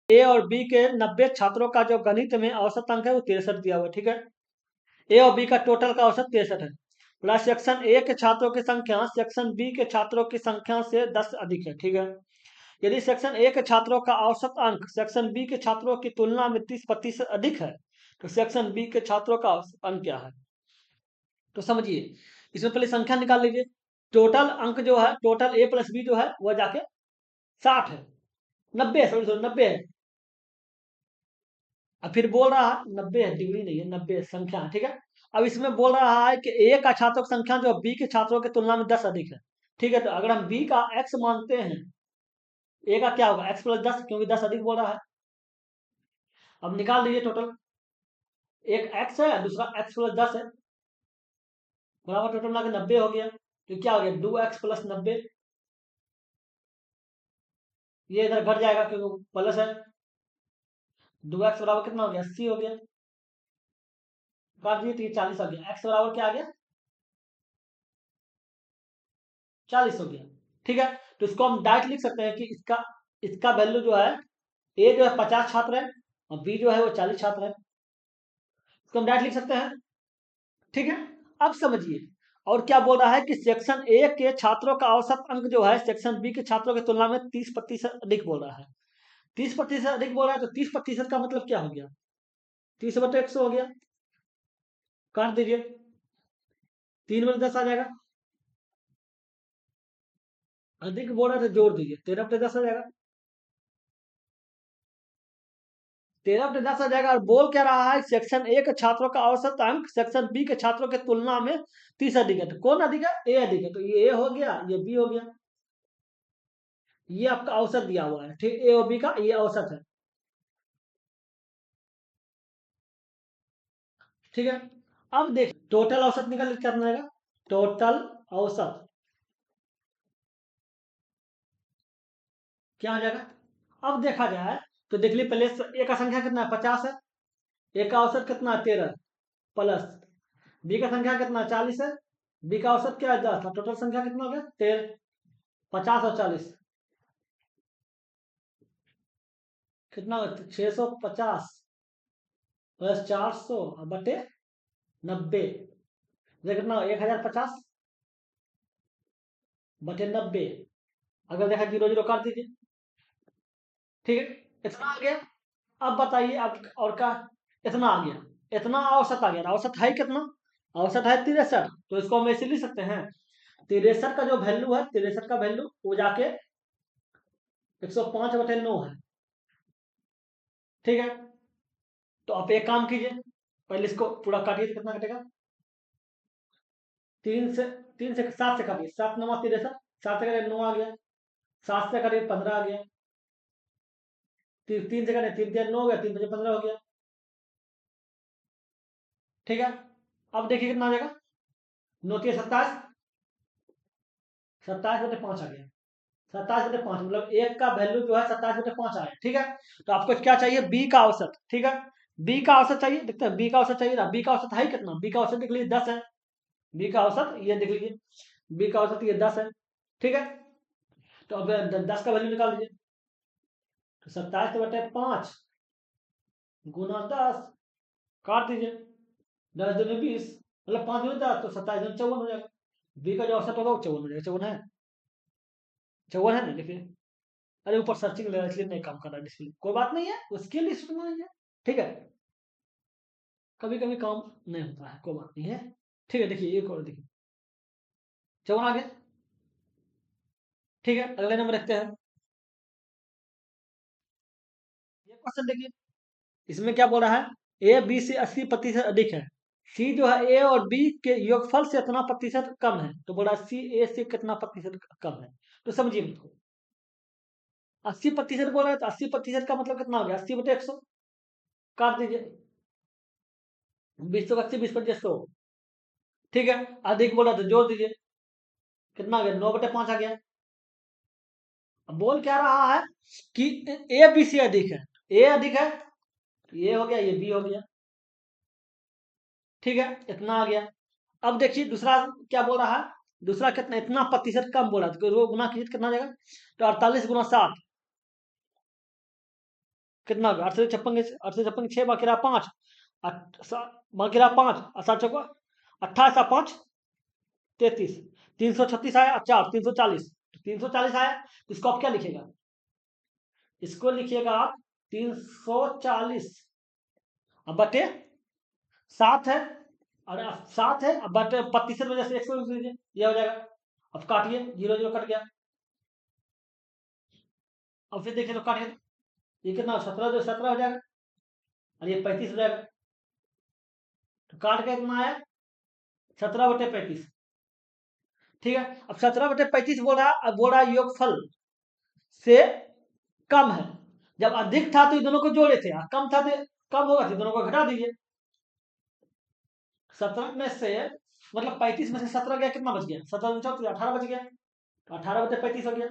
ए और बी के 90 छात्रों का जो गणित में औसत अंक है वो 63 दिया हुआ है, ठीक है। ए और बी का टोटल का औसत 63 है, प्लस सेक्शन ए के छात्रों की संख्या सेक्शन बी के छात्रों की संख्या से 10 अधिक है, ठीक है। यदि सेक्शन ए के छात्रों का औसत अंक सेक्शन बी के छात्रों की तुलना में 30% अधिक है, तो सेक्शन बी के छात्रों का औसत अंक क्या है? तो समझिए, इसमें पहले संख्या निकाल लीजिए। टोटल अंक जो है, टोटल ए प्लस बी जो है वह जाके 60 है, 90 है, सॉरी सॉरी 90 है। अब फिर बोल रहा है 90 है, डिग्री नहीं है, 90 संख्या है, ठीक है। अब इसमें बोल रहा है कि ए का छात्रों की संख्या जो बी के छात्रों की तुलना में 10 अधिक है, ठीक है। तो अगर हम बी का एक्स मानते हैं, ए का क्या होगा? x + 10, क्योंकि 10 अधिक बोल रहा है। अब निकाल दीजिए टोटल। एक x है, दूसरा x प्लस 10 है, बराबर टोटल मिला के 90 हो गया। तो क्या हो गया, 2x प्लस 90। ये इधर घट जाएगा क्योंकि प्लस है। 2x बराबर कितना हो गया, 80 हो गया। काट दिए तो ये 40 आ गया। x बराबर क्या आ गया, 40 हो गया। ठीक है, तो इसको हम डायरेक्ट लिख सकते हैं कि इसका इसका वैल्यू जो है, ए जो है 50 छात्र है और बी जो है वो 40 छात्र है। इसको हम डायरेक्ट लिख सकते हैं। ठीक है, अब समझिए और क्या बोल रहा है कि सेक्शन ए के छात्रों का औसत अंक जो है सेक्शन बी के छात्रों की तुलना में 30% अधिक बोल रहा है। 30% अधिक बोल रहा है, तो 30% का मतलब क्या हो गया, 30/100 हो गया। काट दीजिए, 3/10 आ जाएगा। अधिक बोल रहा है तो जोड़ दीजिए, 13/10 आ जाएगा। 13/10 आ जाएगा। और बोल क्या रहा है, सेक्शन ए के छात्रों का औसत अंक सेक्शन बी के छात्रों की तुलना में 30 अधिक है। तो कौन अधिक है, ए अधिक है। तो ये ए हो गया, ये बी हो गया। ये आपका औसत दिया हुआ है, ठीक, ए और बी का ये औसत है। ठीक है, अब देख टोटल औसत निकल करना रहेगा, टोटल औसत क्या आ जाएगा। अब देखा जाए तो देख ली पहले ए का संख्या कितना है, 50 है। ए का औसत कितना है, 13 प्लस बी का संख्या कितना है, 40 है। बी का औसत क्या है, 10। टोटल संख्या कितना हो गया, 13। 50 और 40 कितना, 650 प्लस 400 बटे 90। ये कितना, 1050 बटे 90। अगर देखा 0 0 काट दीजिए। ठीक है, इतना आ गया। अब बताइए, अब और क्या, इतना आ गया, इतना औसत आ गया। औसत है कितना, औसत है 63। तो इसको हम ऐसे लिख सकते हैं, 63 का जो वैल्यू है, 63 का वैल्यू वो जाके 105/9 है। ठीक है, तो आप एक काम कीजिए, पहले इसको पूरा काटिए तो कितना कटेगा, 3 से 7 से काटिए, 7×9 = 63। 7 से कटिए 9 आ गया, 7 से कटिए 15 आ गया, 3 से कटिए 3×3 = 9 हो गया, 3×5 = 15 हो गया। ठीक है, अब देखिए कितना आ जाएगा, 9×3 = 27, 27/5 आ गया। 27/5 मतलब एक का वैल्यू जो है 27/5 आया। ठीक है, तो आपको क्या चाहिए, बी का औसत। ठीक है, बी का औसत चाहिए, देखते हैं बी का औसत चाहिए ना। बी का औसत है कितना, बी का औसत देख लीजिए 10 है। बी का औसत ये देख लीजिए, बी का औसत ये 10 है। ठीक है, तो अब 10 का वैल्यू निकाल लीजिए। तो 27/5 गुना 10, काट दीजिए, 10×2 = 20, मतलब 5×10 तो 27×54 हो जाएगा। बी का जो औसत होगा वो 54 हो जाएगा। 54 है, 54 है ना, देखिए। अरे ऊपर सर्चिंग ले रहा है इसलिए नहीं काम कर रहा है डिस्प्ले, कोई बात नहीं है, उसके लिए सुनना है। ठीक है, कभी कभी काम नहीं होता है, कोई बात नहीं है। ठीक है, देखिए एक और देखिए, 54 आ गया। ठीक है, अगले नंबर रखते हैं। ये क्वेश्चन देखिए, इसमें क्या बोल रहा है, ए बी से 80% अधिक है। सी जो है ए और बी के योगफल से इतना प्रतिशत कम है। तो बोला सी ए से कितना प्रतिशत कम है। तो समझिए मुझको, 80% बोल रहा है तो 80% का मतलब कितना हो गया, 80/100। काट दीजिए, 20 तो 80, 20/100। ठीक है, अधिक बोला तो जोड़ दीजिए, कितना आ गया, 9/5 आ गया। अब बोल क्या रहा है कि ए बी से अधिक है। ए अधिक है, ये हो गया, ये बी हो गया। ठीक है, इतना आ गया। अब देखिए दूसरा क्या बोल रहा है, दूसरा कितना, इतना प्रतिशत कम बोला, तो वो गुना कीजिए कितना आ जाएगा। तो 48×7 कितना होगा, 8 से 56 6 बाकी रहा 5, बाकी रहा 5 और 7 चौका 28 और 5 33, 336 आया, 4 340। 340 आया, तो इसको आप क्या लिखेगा, इसको लिखिएगा आप 340 अब बटे 7 है, और 7 है अब बटे 32 वजह से 100 लिख लीजिए, ये हो जाएगा। अब काटिए, 0 0 कट गया। अब फिर देखिए तो काटिए, ये कितना, 17 हो जाएगा, और ये 35 हो जाएगा। तो काट के कितना आया, 17/35। ठीक है, अब 17/35 बोल रहा है, अब बोल रहा है योगफल से कम है। जब अधिक था तो ये दोनों को जोड़े थे, और कम था तो कम होगा तो दोनों को घटा दीजिए। 17 में से मतलब 35 में से 17 गया, कितना बच गया? 17 चौक 18 बच गया, तो 18 बचे 35 हो गया।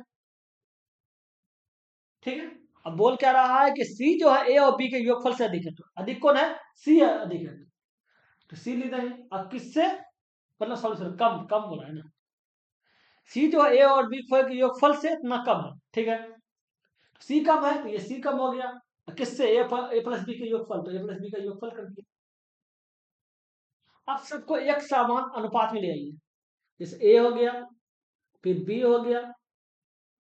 ठीक है। अब बोल क्या रहा है कि सी जो है ए और बी के योगफल से अधिक है, तो अधिक कौन है? सी है, अधिक है, तो सी लिख देंगे। अब किससे, मतलब सॉरी सॉरी, कम कम बोला है ना। सी जो है ए और बी के योगफल से इतना कम है, ठीक है। सी कम है तो ये सी कम हो गया। किससे? ए प्लस बी के योगफल, तो ए प्लस बी का योगफल कर दिया। अब सबको एक समान अनुपात में ले आइए। जैसे ए हो गया, फिर बी हो गया,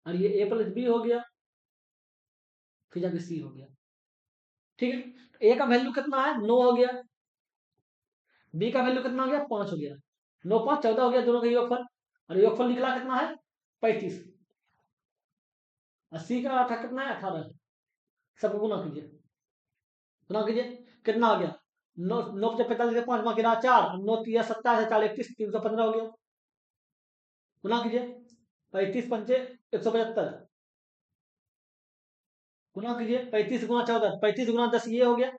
और ये ए प्लस बी हो गया, फिर जाके सी हो गया। ठीक है। तो ए का वैल्यू कितना है? 9 हो गया। बी का वैल्यू कितना हो गया? 5 हो गया। 9 5 14 हो गया दोनों का योगफल, और योगफल निकला कितना है? 35। और सी का था कितना है? 18। सबको गुना कीजिए, गुना कीजिए, कितना हो गया? 9 9 पचास 45 5 में गिरा 4, 9 3 27 4 31 315 हो गया। गुना कीजिए, 35 पंचे 175, गुना कीजिए, 35 गुना 14, 35 गुना 10 ये हो गया।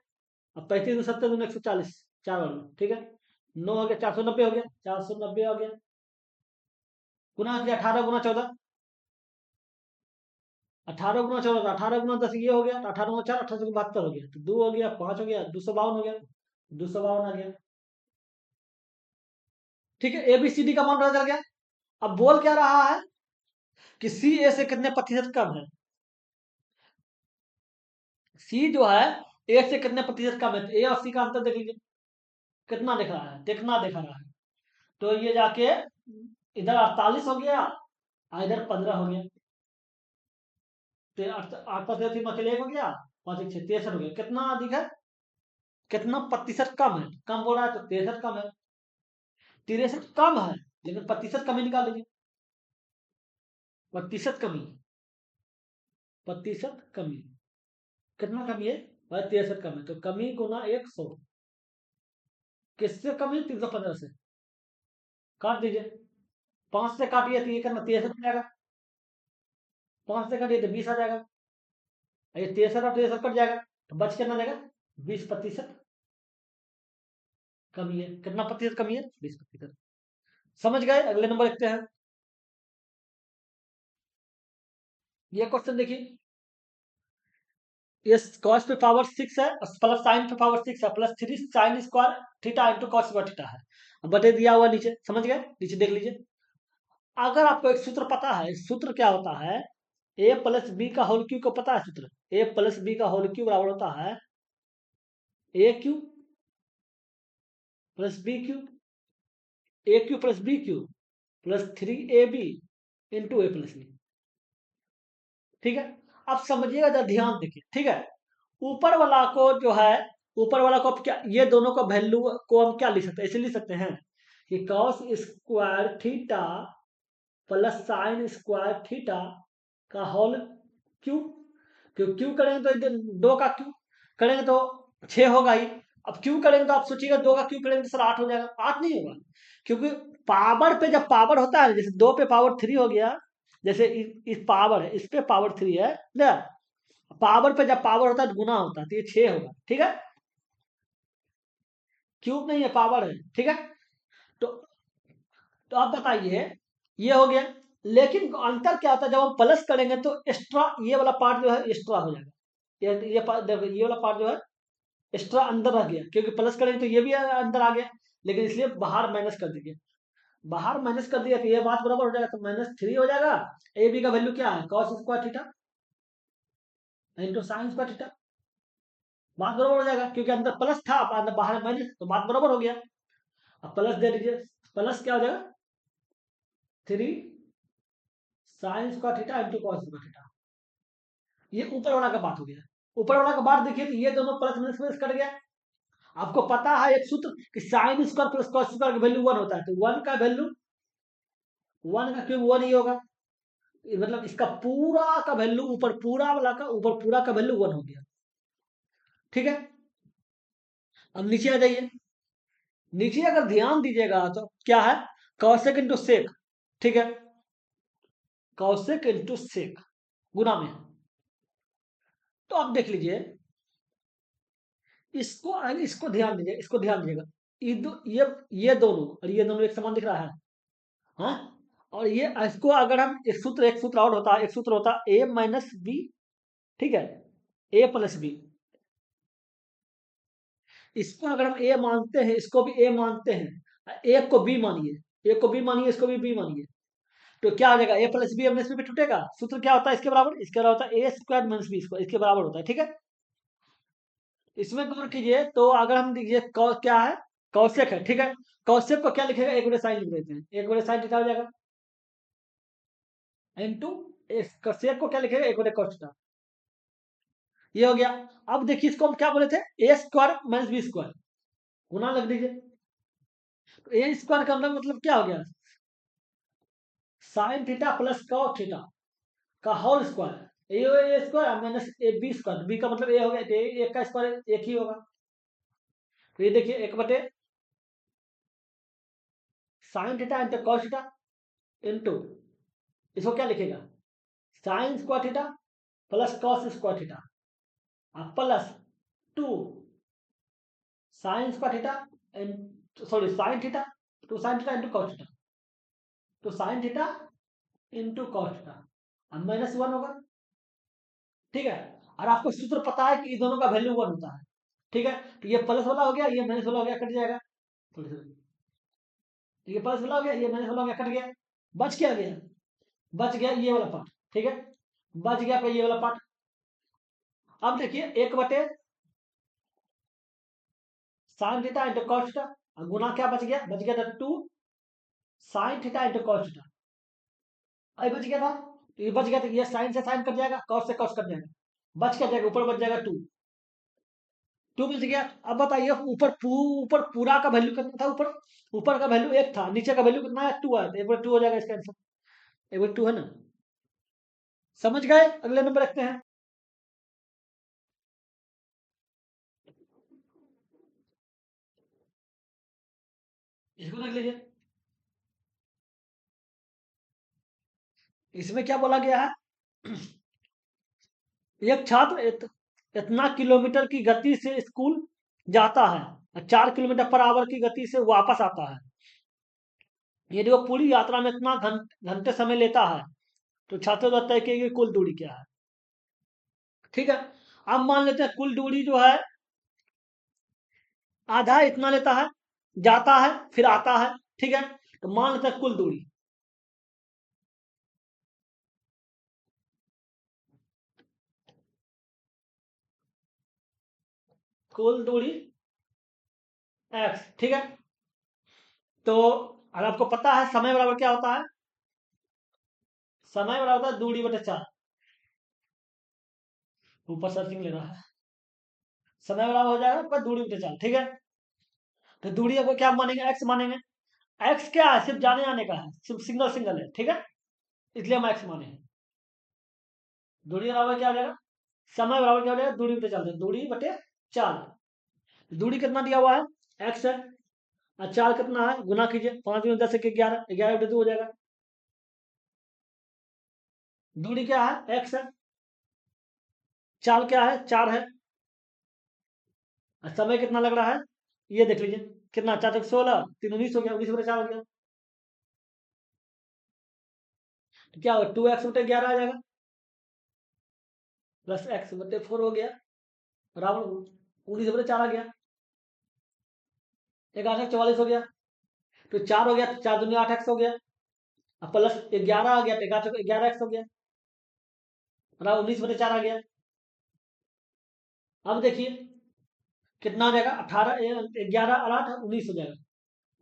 अब 35 गुना 70 गुना 140, 4 वाला, ठीक है। 9 हो गया, 490 हो गया, 490 हो गया। गुना किया 18 गुना 14, 18 गुना 14, 18 गुना 10 ये हो गया, तो 18 गुना 4 1872 हो गया, तो 2 हो गया, 5 हो गया, 252 हो गया, 252 आ गया। ठीक है, ए बी सी डी का मान पता चल गया। अब बोल क्या रहा है कि सी ए से कितने प्रतिशत कम है? सी जो है ए से कितने प्रतिशत कम है, तो ए और सी का अंतर देख लीजिए, कितना दिख रहा है? कितना दिखा रहा है? तो ये जाके इधर 48 हो गया, और इधर 15 हो गया, तो 8 मकेले हो गया, 5 6 63 हो गया। कितना अधिक है? कितना प्रतिशत कम है? कम बोल रहा है तो 63 कम है, 63 कम है, लेकिन प्रतिशत कमी निकाल लीजिए। प्रतिशत कमी, प्रतिशत कमी, कितना कमी है भाई? 63 कम है, तो कमी गुना 100, किससे कमी? 315 से। काट दीजिए, 5 से काटिए तो ये करना 63 हो जाएगा, 5 से काटिए तो 20 आ जाएगा, ये 63 और 63 कट जाएगा, तो बच कितना जाएगा? 20% कमी है। कितना प्रतिशत कमी है? 20%। समझ गए? अगले नंबर लिखते हैं। ये क्वेश्चन देखिए, ये cos पे पावर 6 है, प्लस साइन पे पावर 6 है, plus 3 sign square theta into cos square theta है। अब बटे दिया हुआ नीचे, समझ गए? नीचे देख लीजिए। अगर आपको एक सूत्र पता है, सूत्र क्या होता है? ए प्लस बी का होल क्यू को पता है सूत्र? ए प्लस बी का होल क्यू बराबर होता है A cube plus B cube, A cube plus B cube plus 3ab into A plus B. ठीक है। अब समझिएगा, जरा ध्यान देखिए, ठीक है। ऊपर वाला को जो है, ऊपर वाला को क्या, ये दोनों का वैल्यू को हम क्या लिख सकते हैं? ऐसे लिख सकते हैं कि cos square theta plus sign square theta का होल क्यू। क्यों क्यू करेंगे तो इधर 2 का क्यू करेंगे तो 6 होगा ही। अब क्यू करेंगे तो आप सोचिएगा 2 का क्यू करेंगे तो सर 8 हो जाएगा, 8 नहीं होगा, क्योंकि पावर पे जब पावर होता है, जैसे 2 पे पावर 3 हो गया, जैसे इस पावर है, इस पे पावर 3 है ना, पावर पे जब पावर होता है तो गुना होता है, तो ये 6 होगा, ठीक है। क्यूब नहीं है, पावर है, ठीक है। तो आप बताइए, ये हो गया। लेकिन अंतर क्या होता है, जब हम प्लस करेंगे तो एक्स्ट्रा ये वाला पार्ट जो है एक्स्ट्रा हो जाएगा, ये पार्ट देखो, ये वाला पार्ट जो है एक्स्ट्रा अंदर रह गया, क्योंकि प्लस करेंगे तो ये भी अंदर आ गया, लेकिन इसलिए बाहर माइनस कर दीजिए। बाहर माइनस कर दिया तो ये बात बराबर हो जाएगा, तो -3 हो जाएगा। ए बी का वैल्यू क्या है? cos square theta into sign square theta. बात बराबर हो जाएगा, क्योंकि अंदर प्लस था, अंदर बाहर माइनस, तो बात बराबर हो गया। अब प्लस दे दीजिए, प्लस क्या हो जाएगा? 3 sign square theta into cos square theta. ये ऊपर वाला का बात हो गया। ऊपर वाला का बात देखिए, तो ये दोनों प्लस माइनस प्लस कट गया। आपको पता है एक सूत्र कि sine square plus cos square का वैल्यू 1 होता है, तो 1 का वैल्यू, 1 का क्यूब 1 ही होगा, मतलब इसका पूरा का वैल्यू, ऊपर पूरा वाला का, ऊपर पूरा का वैल्यू 1 हो गया, ठीक है। अब नीचे आ जाइए, नीचे अगर ध्यान दीजिएगा तो क्या है? कौशिक इंटू सेक, ठीक है, कौशिक इंटू सेक गुना में, तो आप देख लीजिए, इसको इसको ध्यान दीजिए, इसको ध्यान दीजिएगा। ये दोनों और ये दोनों एक समान दिख रहा है। हाँ, और ये इसको अगर हम एक सूत्र और होता है, एक सूत्र होता है a माइनस बी, ठीक है, a प्लस बी। इसको अगर हम a मानते हैं, इसको भी a मानते हैं, एक को b मानिए, एक को b मानिए, इसको भी b मानिए, तो क्या आ जाएगा, a plus B minus B पे टूटेगा। सूत्र क्या होता है इसके बराबर, इसके बराबर होता है a square minus B square, इसके बराबर होता है, ठीक है। इसमें गौर कीजिए, तो अगर हम देखिए क्या है, कौशिक है, ठीक है। कौशिक को क्या लिखेगा, एक बटे साइन लिख देते हैं, एक बटे साइन थीटा हो जाएगा, इनटू कौशिक को क्या लिखेगा, एक बटे कॉस थीटा। ये हो गया। अब देखिए इसको हम क्या बोले थे, ए स्क्वायर माइनस बी स्क्वायर, गुना लग दीजिए। तो ए स्क्वायर का मतलब क्या हो गया, sine theta plus cos theta का whole square, A square minus A B square, B का मतलब ए हो गया, तो एक का स्क्वायर एक ही होगा। तो ये देखिए एक बटे sine theta into cos theta into, इसको क्या लिखेगा, sine square theta plus cos square theta plus 2 sine square theta, sorry sine theta, two sine theta into cos theta, तो sine theta into cos theta, अब minus 1 होगा, ठीक है। और आपको सूत्र पता है कि इन दोनों का वैल्यू 1 होता है, ठीक है। तो ये प्लस वाला हो गया, ये माइनस वाला हो गया, कट जाएगा, थोड़ी सी, ये प्लस वाला हो गया, ये माइनस वाला हो गया, कट गया, बच क्या गया, बच गया ये वाला पार्ट, ठीक है, बच गया पे ये वाला पार्ट। अब देखिए एक बटे sine theta into cos theta, गुना क्या बच गया, बच गया था 2 sine theta into cos theta, अभी बच गया था, तो ये बच गया, तो ये साइन से साइन कट जाएगा, कॉस से कॉस कट जाएगा, बच क्या जाएगा, ऊपर बच जाएगा 2, 2 बच गया। अब बताइए ऊपर पूरा का वैल्यू कितना था, ऊपर ऊपर का वैल्यू 1 था, नीचे का वैल्यू कितना है, 2 आया, तो एक बार 2 हो जाएगा इसका आंसर, एक बार 2 है ना। समझ गए, अगले नंबर रखते हैं। इसको देख लीजिए, इसमें क्या बोला गया है, एक छात्र इतना किलोमीटर की गति से स्कूल जाता है, 4 किलोमीटर पर आवर की गति से वापस आता है, यदि वो पूरी यात्रा में इतना घंटे समय लेता है, तो छात्र को तय कि कुल दूरी क्या है, ठीक है। अब मान लेते हैं कुल दूरी जो है आधा इतना लेता है, जाता है फिर आता है, ठीक है। तो मान लेते हैं कुल दूरी, कुल दूरी x, ठीक है। तो अगर आपको पता है समय बराबर क्या होता है, समय बराबर होता है दूरी बटे 4, ऊपर सर्चिंग ले रहा है, समय बराबर हो जाएगा पर दूरी बटे 4, ठीक है। तो दूरी को क्या मानेंगे, x मानेंगे, x क्या है, सिर्फ जाने आने का है, सिर्फ सिंगल सिंगल है, ठीक है, इसलिए हम x माने हैं। दूरी बराबर क्या हो जाएगा, समय बराबर क्या हो जाएगा, दूरी बटे 4, दूरी बटे 4, दूरी कितना दिया हुआ है, x है, और 4 कितना है, गुना कीजिए, 5 में 10 के 11, 11 बटे 2 हो जाएगा, दूरी क्या है, x है, 4 क्या है, 4 है, और समय कितना लग रहा है, ये देख लीजिए, कितना, 4 16, 3 19 हो गया, 19 बटे 4 हो गया, तो क्या होगा, 2x बटे 11 आ जाएगा, प्लस x बटे 4 हो गया, बराबर 19 बटे 4 आ गया, 44 हो गया, तो 4 हो गया, तो 4 दूनी 8x हो गया, अब प्लस 11 आ गया, तो 11x हो गया, बराबर 19 बटे 4 आ गया। अब देखिए कितना हो जाएगा, 18 11 और 8 19 हो जाएगा,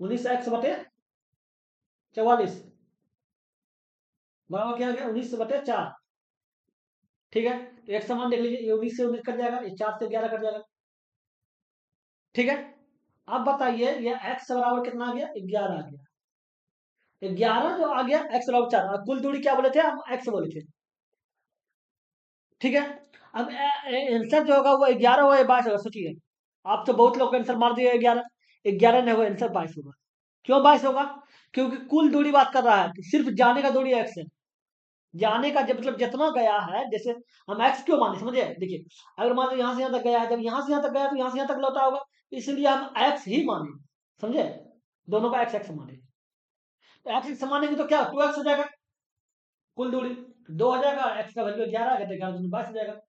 19x बटे 44, बराबर क्या हो गया, 19 बटे 4, ठीक है। तो एक समान देख लीजिए, ये 19 से 19 कट जाएगा, ये 4 से 11 कट जाएगा, ठीक है। अब बताइए ये x बराबर कितना आ गया, 11 आ गया, 11 जो आ गया, x बराबर 4, और कुल दूरी क्या बोले थे हम, x बोले थे, ठीक है। अब आंसर जो होगा वो 11 होगा या 22 होगा, सोचिए। आप तो बहुत लोग का आंसर मार दिए 11, 11 नहीं होगा, आंसर 22 होगा। क्यों 22 होगा, क्योंकि कुल दूरी बात कर रहा है, तो सिर्फ जाने का दूरी x है, जाने का जब मतलब जितना गया है, जैसे हम एक्स क्यों माने, समझे? देखिए, अगर मान लो यहाँ से यहाँ तक गया है, जब यहाँ से यहाँ तक गया तो यहाँ से यहाँ तक लौटा होगा, इसलिए हम एक्स ही माने, समझे? दोनों का एक्स एक्स माने। तो एक्स एक्स मानेंगे तो क्या 2x हो जाएगा कुल दूरी, 2 हो जाएगा, एक्स का वैल्यू 11 आ गया तो 11 दूनी 22 हो जाएगा।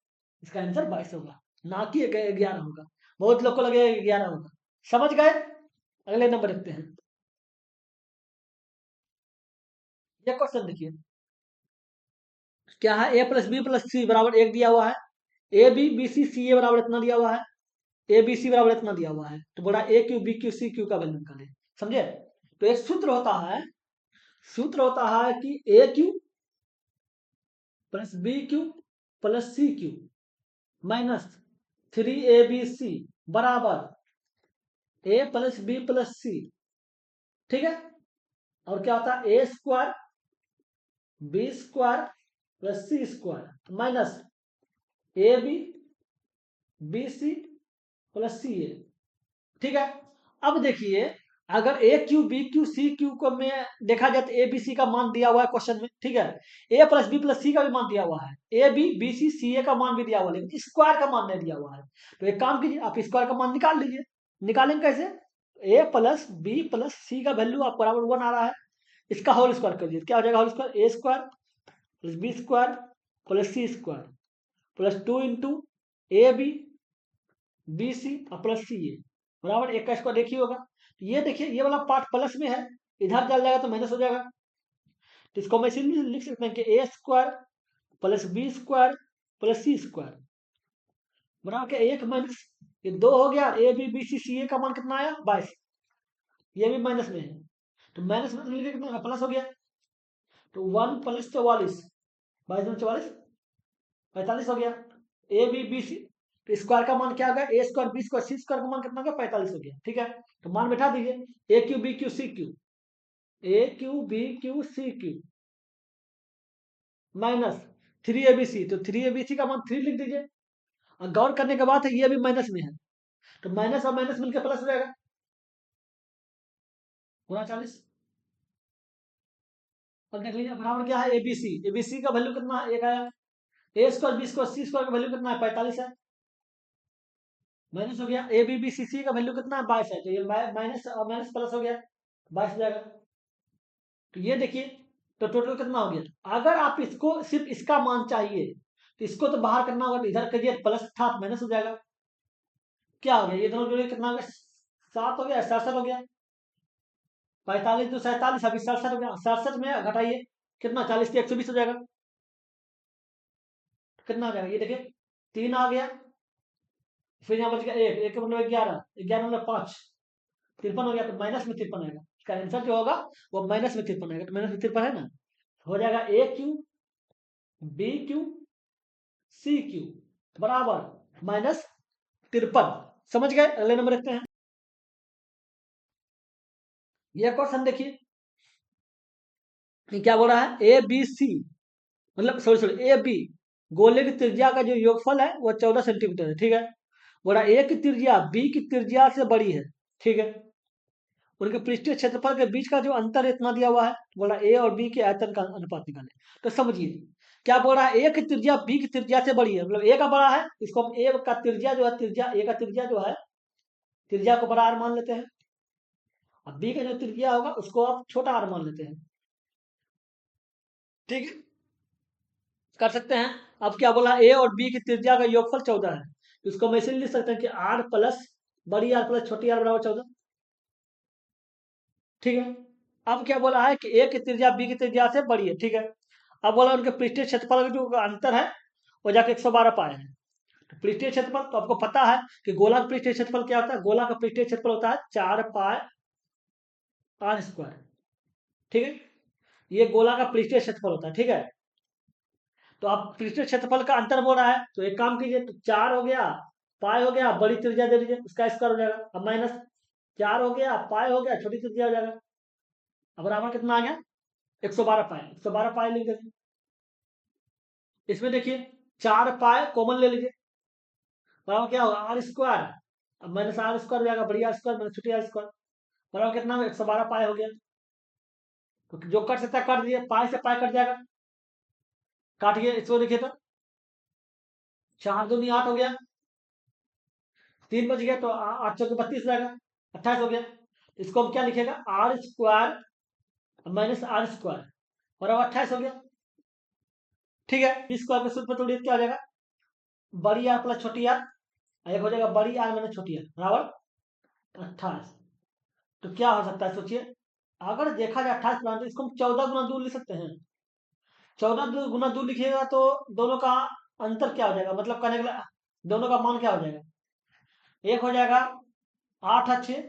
इसका आंसर 22 होगा, ना कि 11 होगा। बहुत लोग को लगेगा 11 होगा। समझ गए? अगले नंबर रखते हैं। ये क्वेश्चन देखिए, क्या है, ए प्लस बी प्लस सी बराबर 1 दिया हुआ है, ए बी बी सी सी ए बराबर इतना दिया हुआ है, ए बी सी बराबर इतना दिया हुआ है, तो बोला A cube B cube C cube का वैल्यू निकाले। समझे? तो एक सूत्र होता है कि A cube plus B cube plus C cube minus 3abc बराबर A plus B plus C. ठीक है? और क्या होता है, A square B square plus C square minus A B B C plus C A. ठीक है? अब देखिए, अगर A cube B cube C cube को में देखा जाए तो ए बी सी का मान दिया हुआ है क्वेश्चन में। ठीक है? ए प्लस बी प्लस सी का भी मान दिया हुआ है, ए बी बी सी सी ए का मान भी दिया हुआ है, लेकिन स्क्वायर का मान नहीं दिया हुआ है। तो एक काम कीजिए, आप स्क्वायर का मान निकाल लीजिए। निकालेंगे कैसे? ए प्लस बी प्लस सी का वैल्यू आप बराबर 1 आ रहा है, इसका होल स्क्वायर कर दीजिए। क्या हो जाएगा whole square, A square plus B square plus C square plus 2 into A B B C और प्लस सी ए बराबर 1 का स्क्वायर देखिए होगा। तो ये देखिए, ये वाला पार्ट प्लस में है, इधर चल जाएगा तो माइनस हो जाएगा। तो इसको मैं इसीलिए लिख सकते हैं कि A square plus B square plus C square बराबर के 1 माइनस ये 2 हो गया, ए बी बी सी सी ए का मान कितना आया 22, ये भी माइनस में है, तो माइनस में मिलकर कितना प्लस हो गया। तो 1 प्लस 44, 22 में 44 45 हो गया। ए बी बी सी, तो स्क्वायर का मान क्या आ गया, ए स्क्वायर बी स्क्वायर सी स्क्वायर का मान कितना हो गया 45 हो गया। ठीक है? तो मान बैठा दीजिए, A cube B cube C cube, A cube B cube C cube minus 3abc, तो 3abc का मान 3 लिख दीजिए। और गौर करने के बाद है ये भी माइनस में है, तो माइनस और माइनस मिलकर प्लस हो जाएगा, 39। अब देख लीजिए बराबर क्या है, एबीसी, एबीसी का वैल्यू कितना है, एक आया। ए स्क्वायर बी स्क्वायर सी स्क्वायर का वैल्यू कितना है 45 है, माइनस हो गया। ए बी बी सी सी का वैल्यू कितना है 22 है, तो ये माइनस और माइनस प्लस हो गया, 22 हो जाएगा। तो ये देखिए, तो टोटल कितना हो गया। अगर आप इसको सिर्फ इसका मान चाहिए तो इसको तो बाहर करना होगा, तो इधर करिए प्लस था माइनस हो जाएगा। क्या हो गया, ये दोनों जोड़िए कितना हो गया, 7 हो गया, 67 हो गया। 45 तो 47, अभी 67 हो गया, 67 में घटाइए कितना, 40 से 120 हो जाएगा। कितना हो जाएगा ये देखिए, 3 आ गया, फिर यहाँ बच गया एक, एक मतलब 11, 11 मतलब 5, 53 हो गया, तो माइनस में 53 आएगा। इसका आंसर जो होगा वो माइनस में 53 आएगा, तो माइनस में 53 है ना, हो जाएगा A cube B cube C cube बराबर -53। समझ गए? अगले नंबर रखते हैं। ये क्वेश्चन देखिए, क्या बोल रहा है, ए बी सी मतलब सॉरी सॉरी ए बी गोले की त्रिज्या का जो योगफल है वो 14 सेंटीमीटर है। ठीक है? बोला ए की त्रिज्या बी की त्रिज्या से बड़ी है। ठीक है? उनके पृष्ठीय क्षेत्रफल के बीच का जो अंतर है इतना दिया हुआ है, बोला ए और बी के आयतन का अनुपात निकाले। तो समझिए, क्या बोल रहा है, ए की त्रिज्या बी की त्रिज्या से बड़ी है, मतलब ए का बड़ा है, इसको हम ए का त्रिज्या जो है, त्रिज्या ए का त्रिज्या जो है, त्रिज्या को बड़ा आर मान लेते हैं, और बी का जो त्रिज्या होगा उसको आप छोटा आर मान लेते हैं। ठीक है? कर सकते हैं। अब क्या बोला, ए और बी की त्रिज्या का योगफल 14 है, इसको हम ऐसे लिख सकते हैं कि आर प्लस बड़ी आर प्लस छोटी आर बराबर 14। ठीक है? अब क्या बोला है कि ए की त्रिज्या बी की त्रिज्या से बड़ी है। ठीक है? अब बोला उनके पृष्ठीय क्षेत्रफल का जो अंतर है वो जाके 112 पाए है। तो पृष्ठीय क्षेत्रफल तो आपको पता है कि गोला का पृष्ठीय क्षेत्रफल क्या होता है, गोला का पृष्ठीय क्षेत्रफल होता है 4 पाए आर स्क्वायर। ठीक है? ये गोला का पृष्ठीय क्षेत्रफल होता है। ठीक है? तो आप पृष्ठीय क्षेत्रफल का अंतर बोल रहा है, तो एक काम कीजिए, तो 4 हो गया, पाई हो गया, बड़ी त्रिज्या दे दीजिए, उसका स्क्वायर हो जाएगा। अब माइनस 4 हो गया, पाई हो गया, छोटी त्रिज्या हो जाएगा। अब बराबर कितना आ गया, 112 पाए, 112 पाए लिख दीजिए। इसमें देखिए 4 पाए कॉमन ले लीजिए, बराबर क्या होगा आर स्क्वायर, अब माइनस आर स्क्वायर हो जाएगा, बड़ी आर स्क्वायर माइनस छोटी आर स्क्वायर बराबर कितना, 112 पाए हो गया। तो जो कट सकता है कर दिए, पाई से पाई कट जाएगा, काटिए इसको, देखिए तो 4 दूनी 8 हो गया, 3 बच गया तो 8 चौके 32 हो जाएगा, 28 हो गया। इसको हम क्या लिखेगा, R square minus R square, और अब 28 हो गया। ठीक है, इस स्क्वायर के सूत्र में तोड़िए, क्या हो जाएगा, बड़ी आर प्लस छोटी आर, एक हो जाएगा बड़ी आर माइनस छोटी आर बराबर 28। तो क्या हो सकता है सोचिए, अगर देखा जाए 28 बना तो इसको हम 14 गुना 2 लिख सकते हैं। 14 गुना 2 लिखिएगा तो दोनों का अंतर क्या हो जाएगा, मतलब कहने का दोनों का मान क्या हो जाएगा, एक हो जाएगा 8 और 6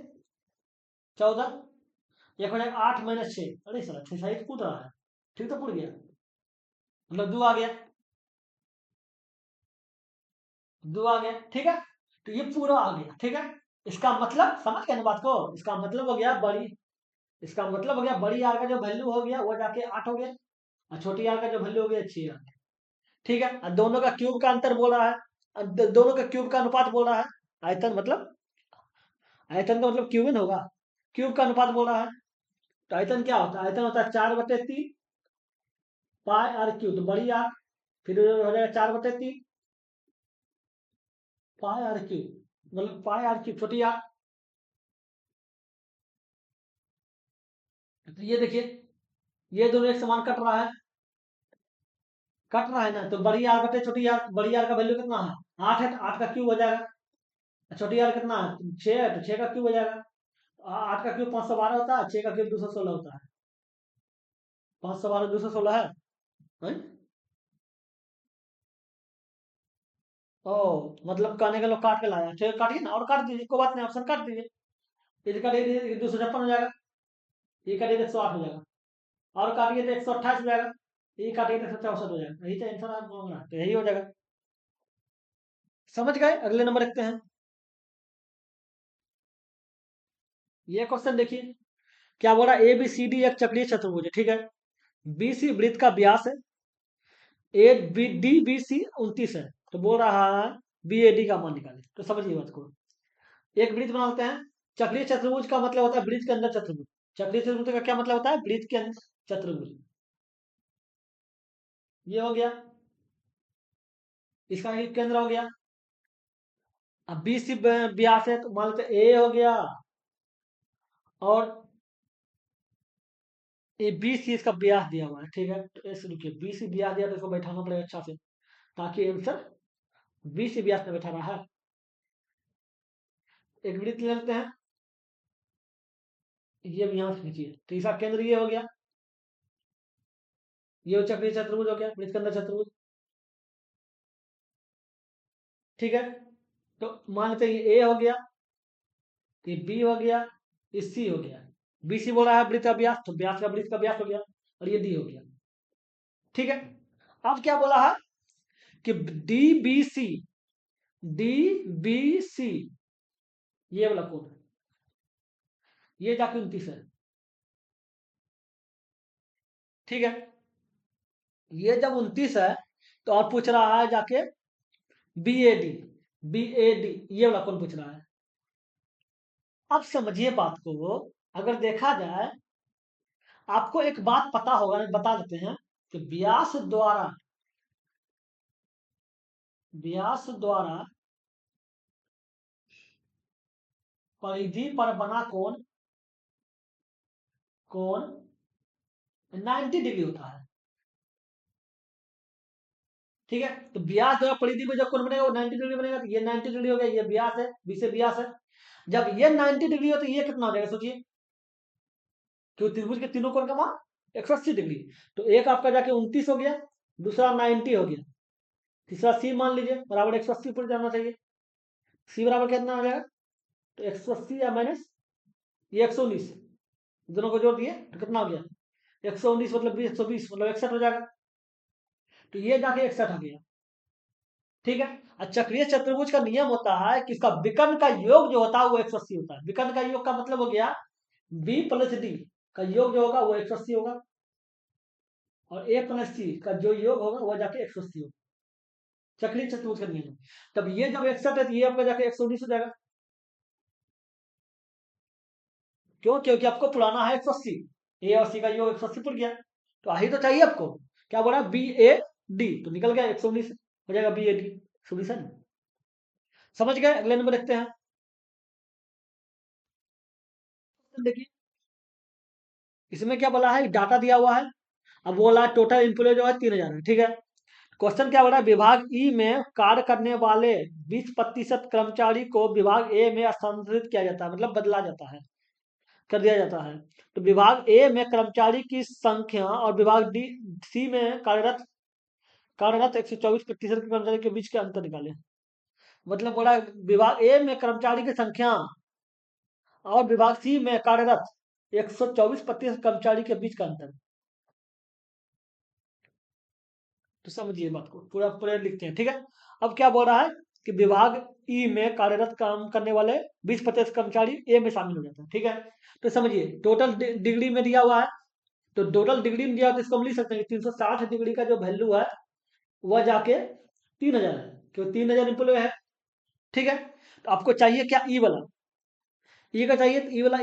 14, एक हो जाएगा 8 - 6, अरे सर 6 सही कूद रहा है, ठीक तो पूछ गया, मतलब 2 आ गया, 2 आ गया, ठीक है। तो ये पूरा आ गया, ठीक है। इसका मतलब समझ गए ना बात को, इसका मतलब हो गया बड़ी, इसका मतलब हो गया बड़ी आर का जो वैल्यू हो गया वो जाके 8 हो गया, और छोटी आर का जो वैल्यू हो गया 6 आ गया, ठीक है। और दोनों का क्यूब का अंतर बोल रहा है, दोनों का क्यूब का अनुपात बोल रहा है, आयतन मतलब, आयतन का मतलब क्यूबिन होगा, क्यूब का अनुपात बोल रहा है। तो आयतन क्या होता है, आयतन होता है 4/3 पाई आर क्यूब, तो बड़ी आर, फिर हो जाएगा 4/3 पाई आर क्यूब, मतलब पाई आर क्यूब छोटी आर। तो ये देखिए, ये दोनों एक समान कट रहा है, कट रहा है ना, तो बड़ी आर बटे छोटी आर, बड़ी आर का वैल्यू कितना है, 8 है, तो 8 का क्यूब हो जाएगा, छोटी आर कितना है 6 है, तो 6 का क्यूब हो जाएगा। 8 का क्यूब 512 होता है, 6 का क्यूब 216 होता है, 512 216 है। ओ, मतलब कहने का लोग काट के लाया, ठीक है, काटिए ना, और काट दीजिए, कोई बात नहीं, ऑप्शन काट दीजिए, ये काटिए 256 हो जाएगा, ये काटिए तो 108 हो जाएगा, और काटिए तो 128 हो जाएगा, ये काटिए तो 164 हो जाएगा, यही तो आंसर आप मांग रहा है, तो यही हो जाएगा। समझ गए, अगले नंबर रखते हैं। ये क्वेश्चन देखिए, क्या बोला, ए बी सी डी एक चक्रीय चतुर्भुज है, ठीक है, बी सी वृत्त का व्यास है, A B D B C 29 है, तो बोल रहा है बी ए डी का मान निकाले, तो समझिए बात को, एक वृत्त बनाते हैं, चक्रीय चतुर्भुज का मतलब होता है वृत्त के अंदर चतुर्भुज, चक्रीय चतुर्भुज का क्या मतलब होता है, वृत्त के अंदर चतुर्भुज, ये हो गया, इसका एक केंद्र हो गया। अब बी सी व्यास है, तो मान लेते ए हो गया, और ये बी सी इसका व्यास दिया हुआ है, ठीक है, तो ऐसे रुकिए, बी सी व्यास दिया तो इसको बैठाना पड़ेगा अच्छा से, ताकि आंसर बी सी व्यास में बैठा रहा है। एक वृत्त ले लेते हैं, ये भी यहाँ से खींचिए, तो इसका केंद्र ये हो गया, ये चक्रीय चतुर्भुज हो गया, वृत्त के अंदर चतुर्भुज, ठीक है। तो मान लेते हैं ये ए हो गया, ये बी हो गया, ये सी हो गया, बी सी बोला है वृत्त का व्यास, तो व्यास का वृत्त का व्यास हो गया, और ये डी हो गया, ठीक है। अब क्या बोला है कि D B C, D B C, ये वाला कोड, ये जाके 29 है, ठीक है। ये जब 29 है, तो और पूछ रहा है जाके B A D, B A D ये वाला कौन पूछ रहा है। अब समझिए बात को, अगर देखा जाए, आपको एक बात पता होगा, बता देते हैं कि व्यास द्वारा परिधि पर बना कोण 90 डिग्री होता है, ठीक है। तो व्यास द्वारा परिधि में जब कोण बनेगा वो 90 डिग्री बनेगा, तो ये 90 डिग्री हो गया, ये व्यास है, बी से व्यास है। जब ये 90 डिग्री हो तो ये कितना हो जाएगा सोचिए, क्यों त्रिभुज के तीनों कोण का मान 180 डिग्री, तो एक आपका जाके 29 हो गया, दूसरा 90 हो गया, तीसरा सी मान लीजिए बराबर 180 पर जाना चाहिए, सी बराबर कितना हो जाएगा, तो 180 या माइनस ये 119, दोनों को जोड़ दिए तो कितना हो गया, 119 मतलब 20 120 मतलब 61 हो जाएगा, तो ये जाके 61 आ गया, ठीक है। और चक्रीय चतुर्भुज का नियम होता है कि इसका विकर्ण का योग जो होता है वो 180 होता है, विकर्ण का योग का मतलब हो गया बी प्लस डी का योग जो होगा वो 180 होगा, और ए प्लस सी का जो योग होगा वो जाके 180 होगा, चक्रीय चतुर्भुज का नियम। तब ये जब 61 है तो ये आपका जाके 119 हो जाएगा, क्यों, क्योंकि आपको पुराना है 180, ए और सी का योग 180 पुर गया, तो आही तो चाहिए आपको, क्या बोला बी ए डी, तो निकल गया 119 हो जाएगा बी ए डी सोल्यूशन। समझ गए? अगले नंबर देखते हैं। देखिए इसमें क्या बोला है, डाटा दिया हुआ है। अब बोला टोटल एम्प्लॉय जो है 3000 है, ठीक है। क्वेश्चन क्या बोला है, विभाग ई में कार्य करने वाले 20% कर्मचारी को विभाग ए में स्थानांतरित किया जाता है, मतलब बदला जाता है, कर दिया जाता है। तो विभाग ए में कर्मचारी की संख्या और विभाग डी सी में कार्यरत 124% के कर्मचारी के बीच के अंतर निकाले। मतलब बोला विभाग ए में कर्मचारी की संख्या और विभाग सी में कार्यरत 124% कर्मचारी के बीच का अंतर। तो समझिए बात को, पूरा पूरा लिखते हैं, ठीक है। अब क्या बोल रहा है कि विभाग ई में कार्यरत काम करने वाले 20% कर्मचारी ए में शामिल हो जाते हैं, ठीक है। तो समझिए टोटल डिग्री में दिया हुआ है, तो टोटल डिग्री में दिया, तो इसको हम लिख सकते हैं कि 360 डिग्री का जो वैल्यू है वह जाके 3000 है, क्योंकि 3000 एम्प्लॉय है, ठीक है। तो आपको चाहिए क्या, ई वाला, ई का चाहिए, तो ई वाला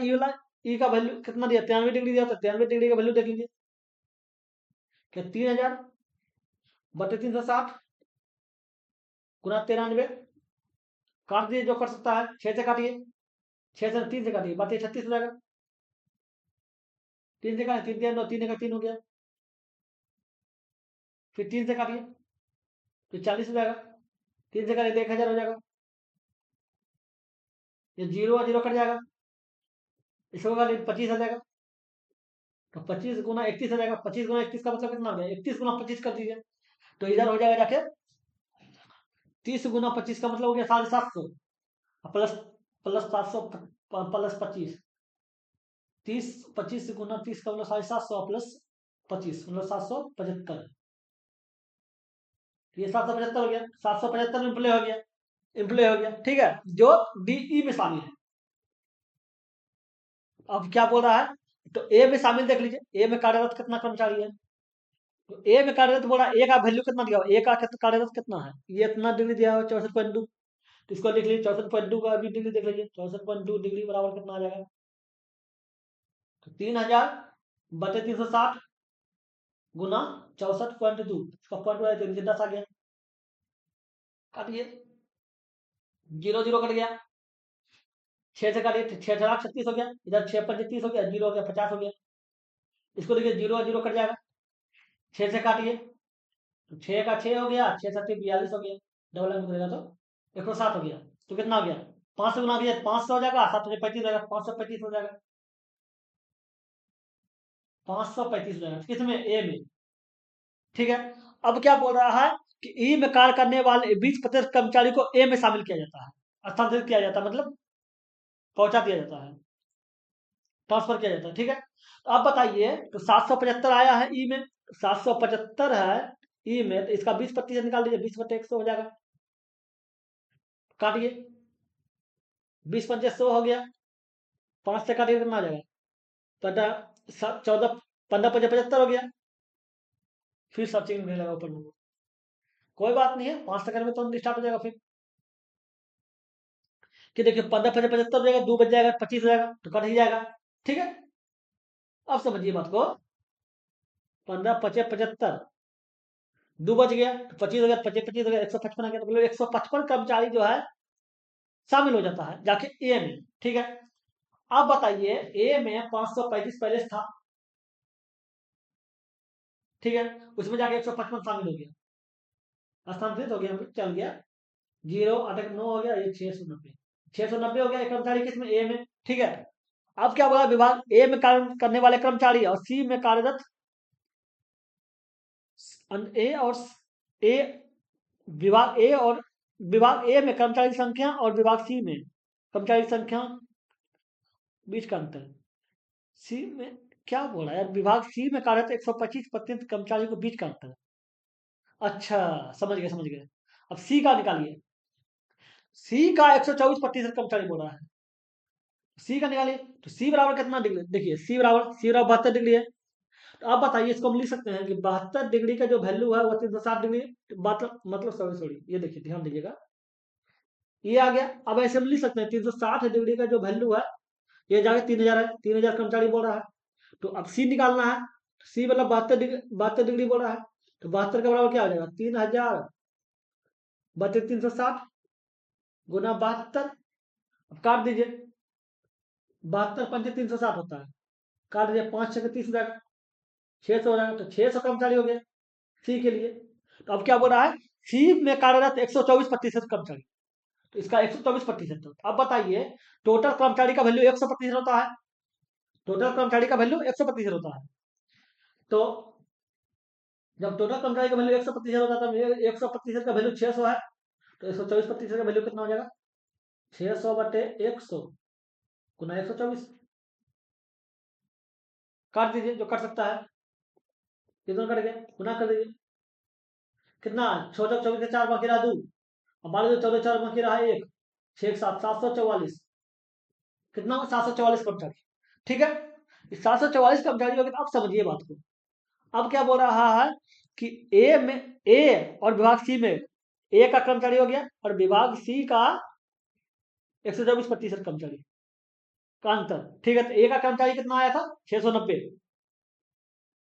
ई का वैल्यू कितना दिया, 93 डिग्री दिया, तो 93 डिग्री का वैल्यू देख लीजिए, क्या 3000 बटे 360 गुना 93, काट दिए जो कर सकता है, 6 से काटिए, 6 से 3 से काटिए, बात 36 हो जाएगा, 3 से काटिए, 3 3 तीन का 3 हो गया, फिर 3 से काटिए तो 40 हो जाएगा, 3 से काटिए तो 1000 हो जाएगा, ये जीरो और जीरो कट जाएगा, इसको काटिए 25 आ जाएगा, तो 25 गुना 31 हो जाएगा, 25 गुना 31 का मतलब कितना हो गया, 31 गुना 25 कर दीजिए, तो इधर हो जाएगा जाके 30 गुना 25 का मतलब हो गया 750, प्लस प्लस 700 प्लस 25, 30 25 गुना 30 का मतलब 750 प्लस 25 मतलब 775, ये 775 हो गया, 775 में प्ले हो गया, एम्प्लॉय हो गया, ठीक है, जो डीई में शामिल है। अब क्या बोल रहा है, तो ए में शामिल देख लीजिए, ए में कार्यरत कितना कर्मचारी है, तो ए में कार्यरत बोला, ए का वैल्यू कितना दिया हुआ, ए का कार्यरत कितना है, ये इतना डिग्री दिया हुआ 64.2, तो इसको लिख लीजिए 64.2 का भी डिग्री देख लीजिए, 64.2 डिग्री बराबर कितना आ जाएगा, तो 3000 बटे 360 गुना 64.2, इसका पॉइंट वाला तो नीचे 10 आ गया, काटिए, जीरो जीरो कट गया, 6 से काटिए, 6 36 हो गया, इधर 6 25 हो गया, जीरो हो गया 50 हो गया, इसको देखिए जीरो जीरो कट जाएगा, 6 से काटिए, तो 6 का 6 हो गया, 6 7 42 हो गया, डबल अंक करेगा तो 160 हो गया, तो कितना हो गया, 500 गुना दिया 500 हो जाएगा, 7 35 हो जाएगा, 535 हो जाएगा, 535 हो जाएगा, किसमें, ए में, ठीक है। अब क्या बोल रहा है कि ई में कार्य करने वाले 20% कर्मचारी को ए में शामिल किया जाता है, स्थानांतरित किया जाता है, मतलब पहुंचा दिया जाता है, ट्रांसफर किया जाता है, ठीक है। तो अब बताइए, तो 775 आया है ई में, 775 है ई में, तो इसका 20% निकाल दीजिए, 20/100 हो जाएगा, काटिए, 20 × 100 हो गया, 5 से काटिए कितना आ जाएगा, पता 14 15 5 75 हो गया, फिर सर्चिंग नहीं लगा ऊपर में, कोई बात नहीं है, 5 सेकंड में तो स्टार्ट हो जाएगा फिर, कि देखिए 15 5 75 हो जाएगा, 2 बच जाएगा, 25 हो जाएगा, तो कट ही जाएगा, ठीक है। अब समझिए बात को, 15 5 75, 2 बच गया, तो 25 हो गया, 25 25 हो गया, 155 आ गया, तो मतलब 155 कर्मचारी जो है शामिल हो जाता है जाके ए में, ठीक है। अब बताइए ए में 535 पहले से था, ठीक है, उसमें जाके 155 शामिल हो गया, स्थानांतरित हो गया, चल गया, जीरो अटक 9 हो गया, ये 690, 690 हो गया एक कर्मचारी किसमें, ए में, ठीक है। अब क्या बोला, विभाग ए में कार्य करने वाले कर्मचारी और सी में कार्यरत, ए और ए विभाग ए और विभाग ए में कर्मचारी की संख्या और विभाग सी में कर्मचारी की संख्या बीच का अंतर, सी में क्या बोला यार, विभाग सी में कार्यरत 125% कर्मचारी को बीच का अंतर, अच्छा समझ गए समझ गए। अब सी का निकालिए, सी का 124% कर्मचारी बोल रहा है, सी का निकालिए, तो सी बराबर कितना डिग्री, देखिए सी बराबर 72 डिग्री है, तो आप बताइए, इसको हम लिख सकते हैं कि 72 डिग्री का जो वैल्यू है वो 360 डिग्री, मतलब सॉरी सॉरी, ये देखिए ध्यान दीजिएगा, ये आ गया। अब ऐसे हम लिख सकते हैं 360 डिग्री का जो वैल्यू है ये जाके 3000 है, 3000 कर्मचारी बोल रहा है, तो अब सी निकालना है, सी मतलब 72 डिग्री बोल रहा है, तो 72 के बराबर क्या हो जाएगा? 3000 बटे 360 गुना 72। अब काट दीजिए, 72 पंचे 360 होता है, काट दीजिए, 5 छः 30 हो जाएगा, 600 हो जाएगा। तो 600 कर्मचारी हो गया सी के लिए। तो अब क्या बोल रहा है? सी में कार्यरत 124% कर्मचारी, तो इसका 124%। अब बताइए, टोटल कर्मचारी का वैल्यू 100% होता है, टोटल कर्मचारी का वैल्यू 100% होता है। तो जब टोटल कर्मचारी का वैल्यू 100% होता है, तो 100% का वैल्यू 600 है, तो 124% का वैल्यू कितना हो जाएगा? 600 बटे 100 गुना 124। काट दीजिए जो कट सकता है, ये दोनों कट गए, गुना कर दीजिए। कितना? 624 से 4 बाकी रहा 2, अब मान लीजिए 14 4 बाकी रहा 1, 6 7 744। कितना? 744 कर्मचारी। ठीक है, 744 कर्मचारी हो गए। अब समझिए बात को। अब क्या बोल रहा है कि ए में, ए और विभाग सी में ए का कर्मचारी हो गया और विभाग सी का 124% कर्मचारी का अंतर। ठीक है, तो ए का कर्मचारी कितना आया था? 690,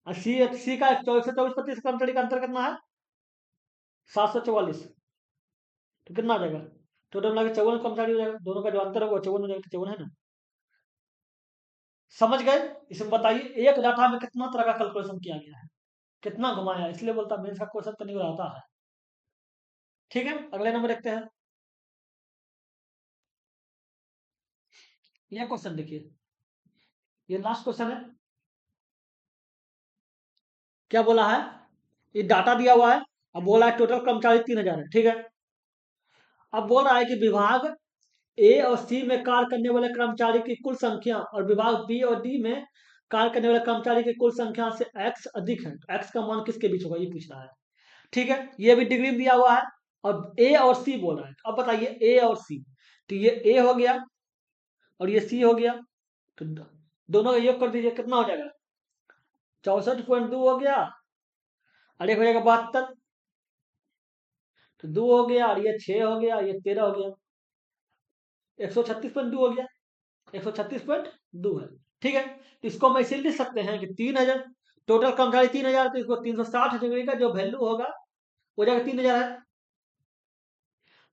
और सी का 124% कर्मचारी का अंतर कितना है? 744। तो कितना आ जाएगा? टोटल मिला के 54 कर्मचारी हो जाएगा, दोनों का जो अंतर होगा 54 हो जाएगा। 54 है ना? समझ गए? इसमें बताइए एक डाटा में कितना तरह का कैलकुलेशन किया गया है, कितना घुमाया है, इसलिए बोलता मेंस का क्वेश्चन तो नहीं रहता है। ठीक है, अगले नंबर देखते हैं। यह क्वेश्चन देखिए, ये लास्ट क्वेश्चन है। क्या बोला है? ये डाटा दिया हुआ है, अब बोला है टोटल कर्मचारी 3000 है। ठीक है, अब बोल रहा है कि विभाग ए और सी में कार्य करने वाले कर्मचारी की कुल संख्या और विभाग बी और डी में कार्य करने वाले कर्मचारी की कुल संख्या से एक्स अधिक है, तो एक्स का मान किसके बीच होगा, ये पूछ रहा है। ठीक है, ये भी डिग्री दिया हुआ है, और ए और सी बोल रहा है। अब बताइए ए और सी, तो ये ए हो गया और ये सी हो गया, तो दोनों का योग कर दीजिए, कितना हो जाएगा? 64.2 हो गया, और एक हो जाएगा 72, तो 2 हो गया, और ये 6 हो गया, ये 13 हो गया, 136.2 हो गया, 136.2 है। ठीक है, तो इसको हम ऐसे लिख सकते हैं कि 3000, टोटल कर्मचारी 3000, तो इसको 360 डिग्री का जो वैल्यू होगा वो जाएगा 3000 है,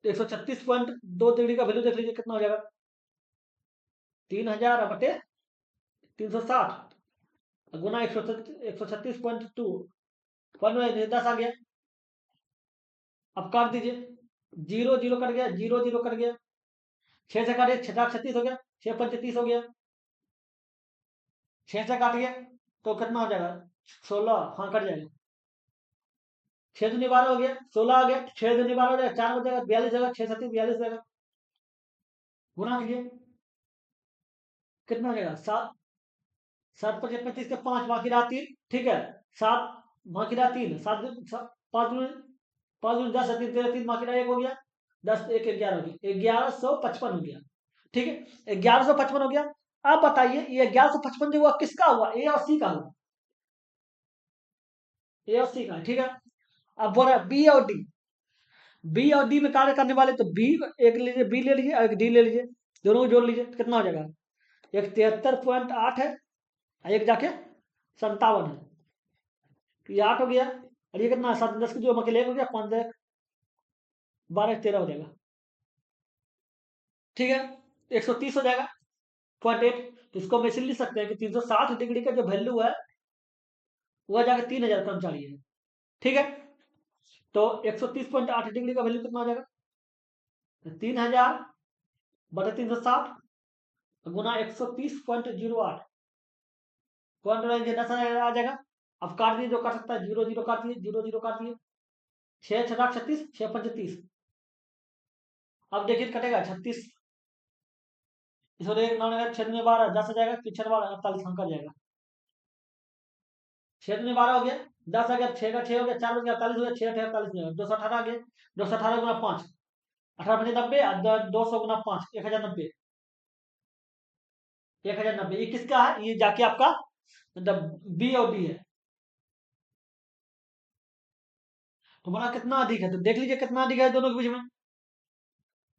तो 136.2 डिग्री का वैल्यू देख लीजिए कितना हो जाएगा? 3000 बटे 360 गुना 136.2, 10 आ गया। अब काट दीजिए, 0 0 कट गया, 0 0 कट गया, 6 से काटिए, 6 36 हो गया, 6 पंचे 30 हो गया, 6 से काटिए तो कितना हो जाएगा? 16, हाँ कट जाएगा। 6 दूनी 12 हो गया, 16 आ गया, 6 दूनी 12 हो जाएगा, 4 हो जाएगा, 42 जाएगा, 6 37 42 जाएगा, गुना कीजिए, कितना हो जाएगा? 7 7 पचे 35 के 5 बाकी रहा 3। ठीक है, 7 बाकी रहा 3, 7 5 दूनी 5 दूनी 10, 3 13, 3 बाकी रहा 1 हो गया, 10 1 11 हो गया, 1155 हो गया। ठीक है, 1155 हो गया। अब बताइए ये 1155 जो हुआ किसका हुआ? ए और सी का हुआ, ए और सी का। ठीक है, अब बोल रहा है बी और डी, बी और डी में कार्य करने वाले, तो बी एक लीजिए, बी ले लीजिए और एक डी ले लीजिए, दोनों को जोड़ लीजिए, तो कितना हो जाएगा? एक 73.8 है, और एक जाके 57 है, तो ये 8 हो गया, और ये कितना? 7 10 जो अकेले एक हो गया, 5 12 13 हो जाएगा। ठीक है, 130 हो जाएगा, 0.8। तो इसको हम ऐसे लिख सकते हैं कि 360 डिग्री का जो वैल्यू है वह जाकर 3000 कर्मचारी है। ठीक है, तो 130.8 डिग्री का वैल्यू कितना हो जाएगा? 3000 बटे 360 गुना 130.08, पॉइंट रेंज 10,000 आ जाएगा। अब काट दिए जो काट सकता है, 0 0 काट दिए, 0 0 काट दिए, 6 6 36, 6 5 30। अब देखिए कटेगा 36, इसमें एक 9 6 में 12 10 आ जाएगा, पीछे 12 48 अंक आ जाएगा, 6 में 12 हो गया, 10 आ गया, 6 का 6 हो गया, 4 बजे 48 हो गया, 6 48 में 218 आ गया, 218 गुना 5 18 5 90, 200 गुना 5 1090, 1090। ये किसका है? ये जाके आपका मतलब बी और डी है। तुम्हारा कितना अधिक है, तो देख लीजिए कितना अधिक है दोनों के बीच में,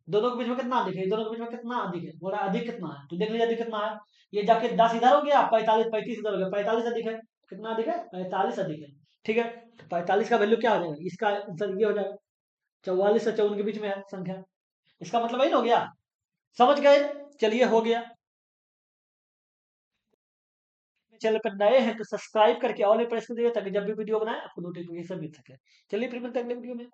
दोनों के बीच में कितना अधिक है, दोनों के बीच में कितना अधिक है, बोला अधिक कितना है, तो देख लीजिए अधिक कितना है। ये जाके 10 इधर हो गया, 45 35 इधर हो गया, 45 अधिक है। कितना अधिक है? 45 अधिक है। ठीक है, 45 का वैल्यू क्या हो जाएगा, इसका आंसर ये हो जाएगा। 44 से 54 के बीच में है संख्या। इसका मतलब वही ना हो गया। समझ गए? चलिए हो गया। चैनल पर नए हैं तो सब्सक्राइब करके ऑल प्रेस कर दीजिए, ताकि जब भी वीडियो बनाए आपको नोटिफिकेशन मिल सके। चलिए फिर मिलते हैं अगले वीडियो में।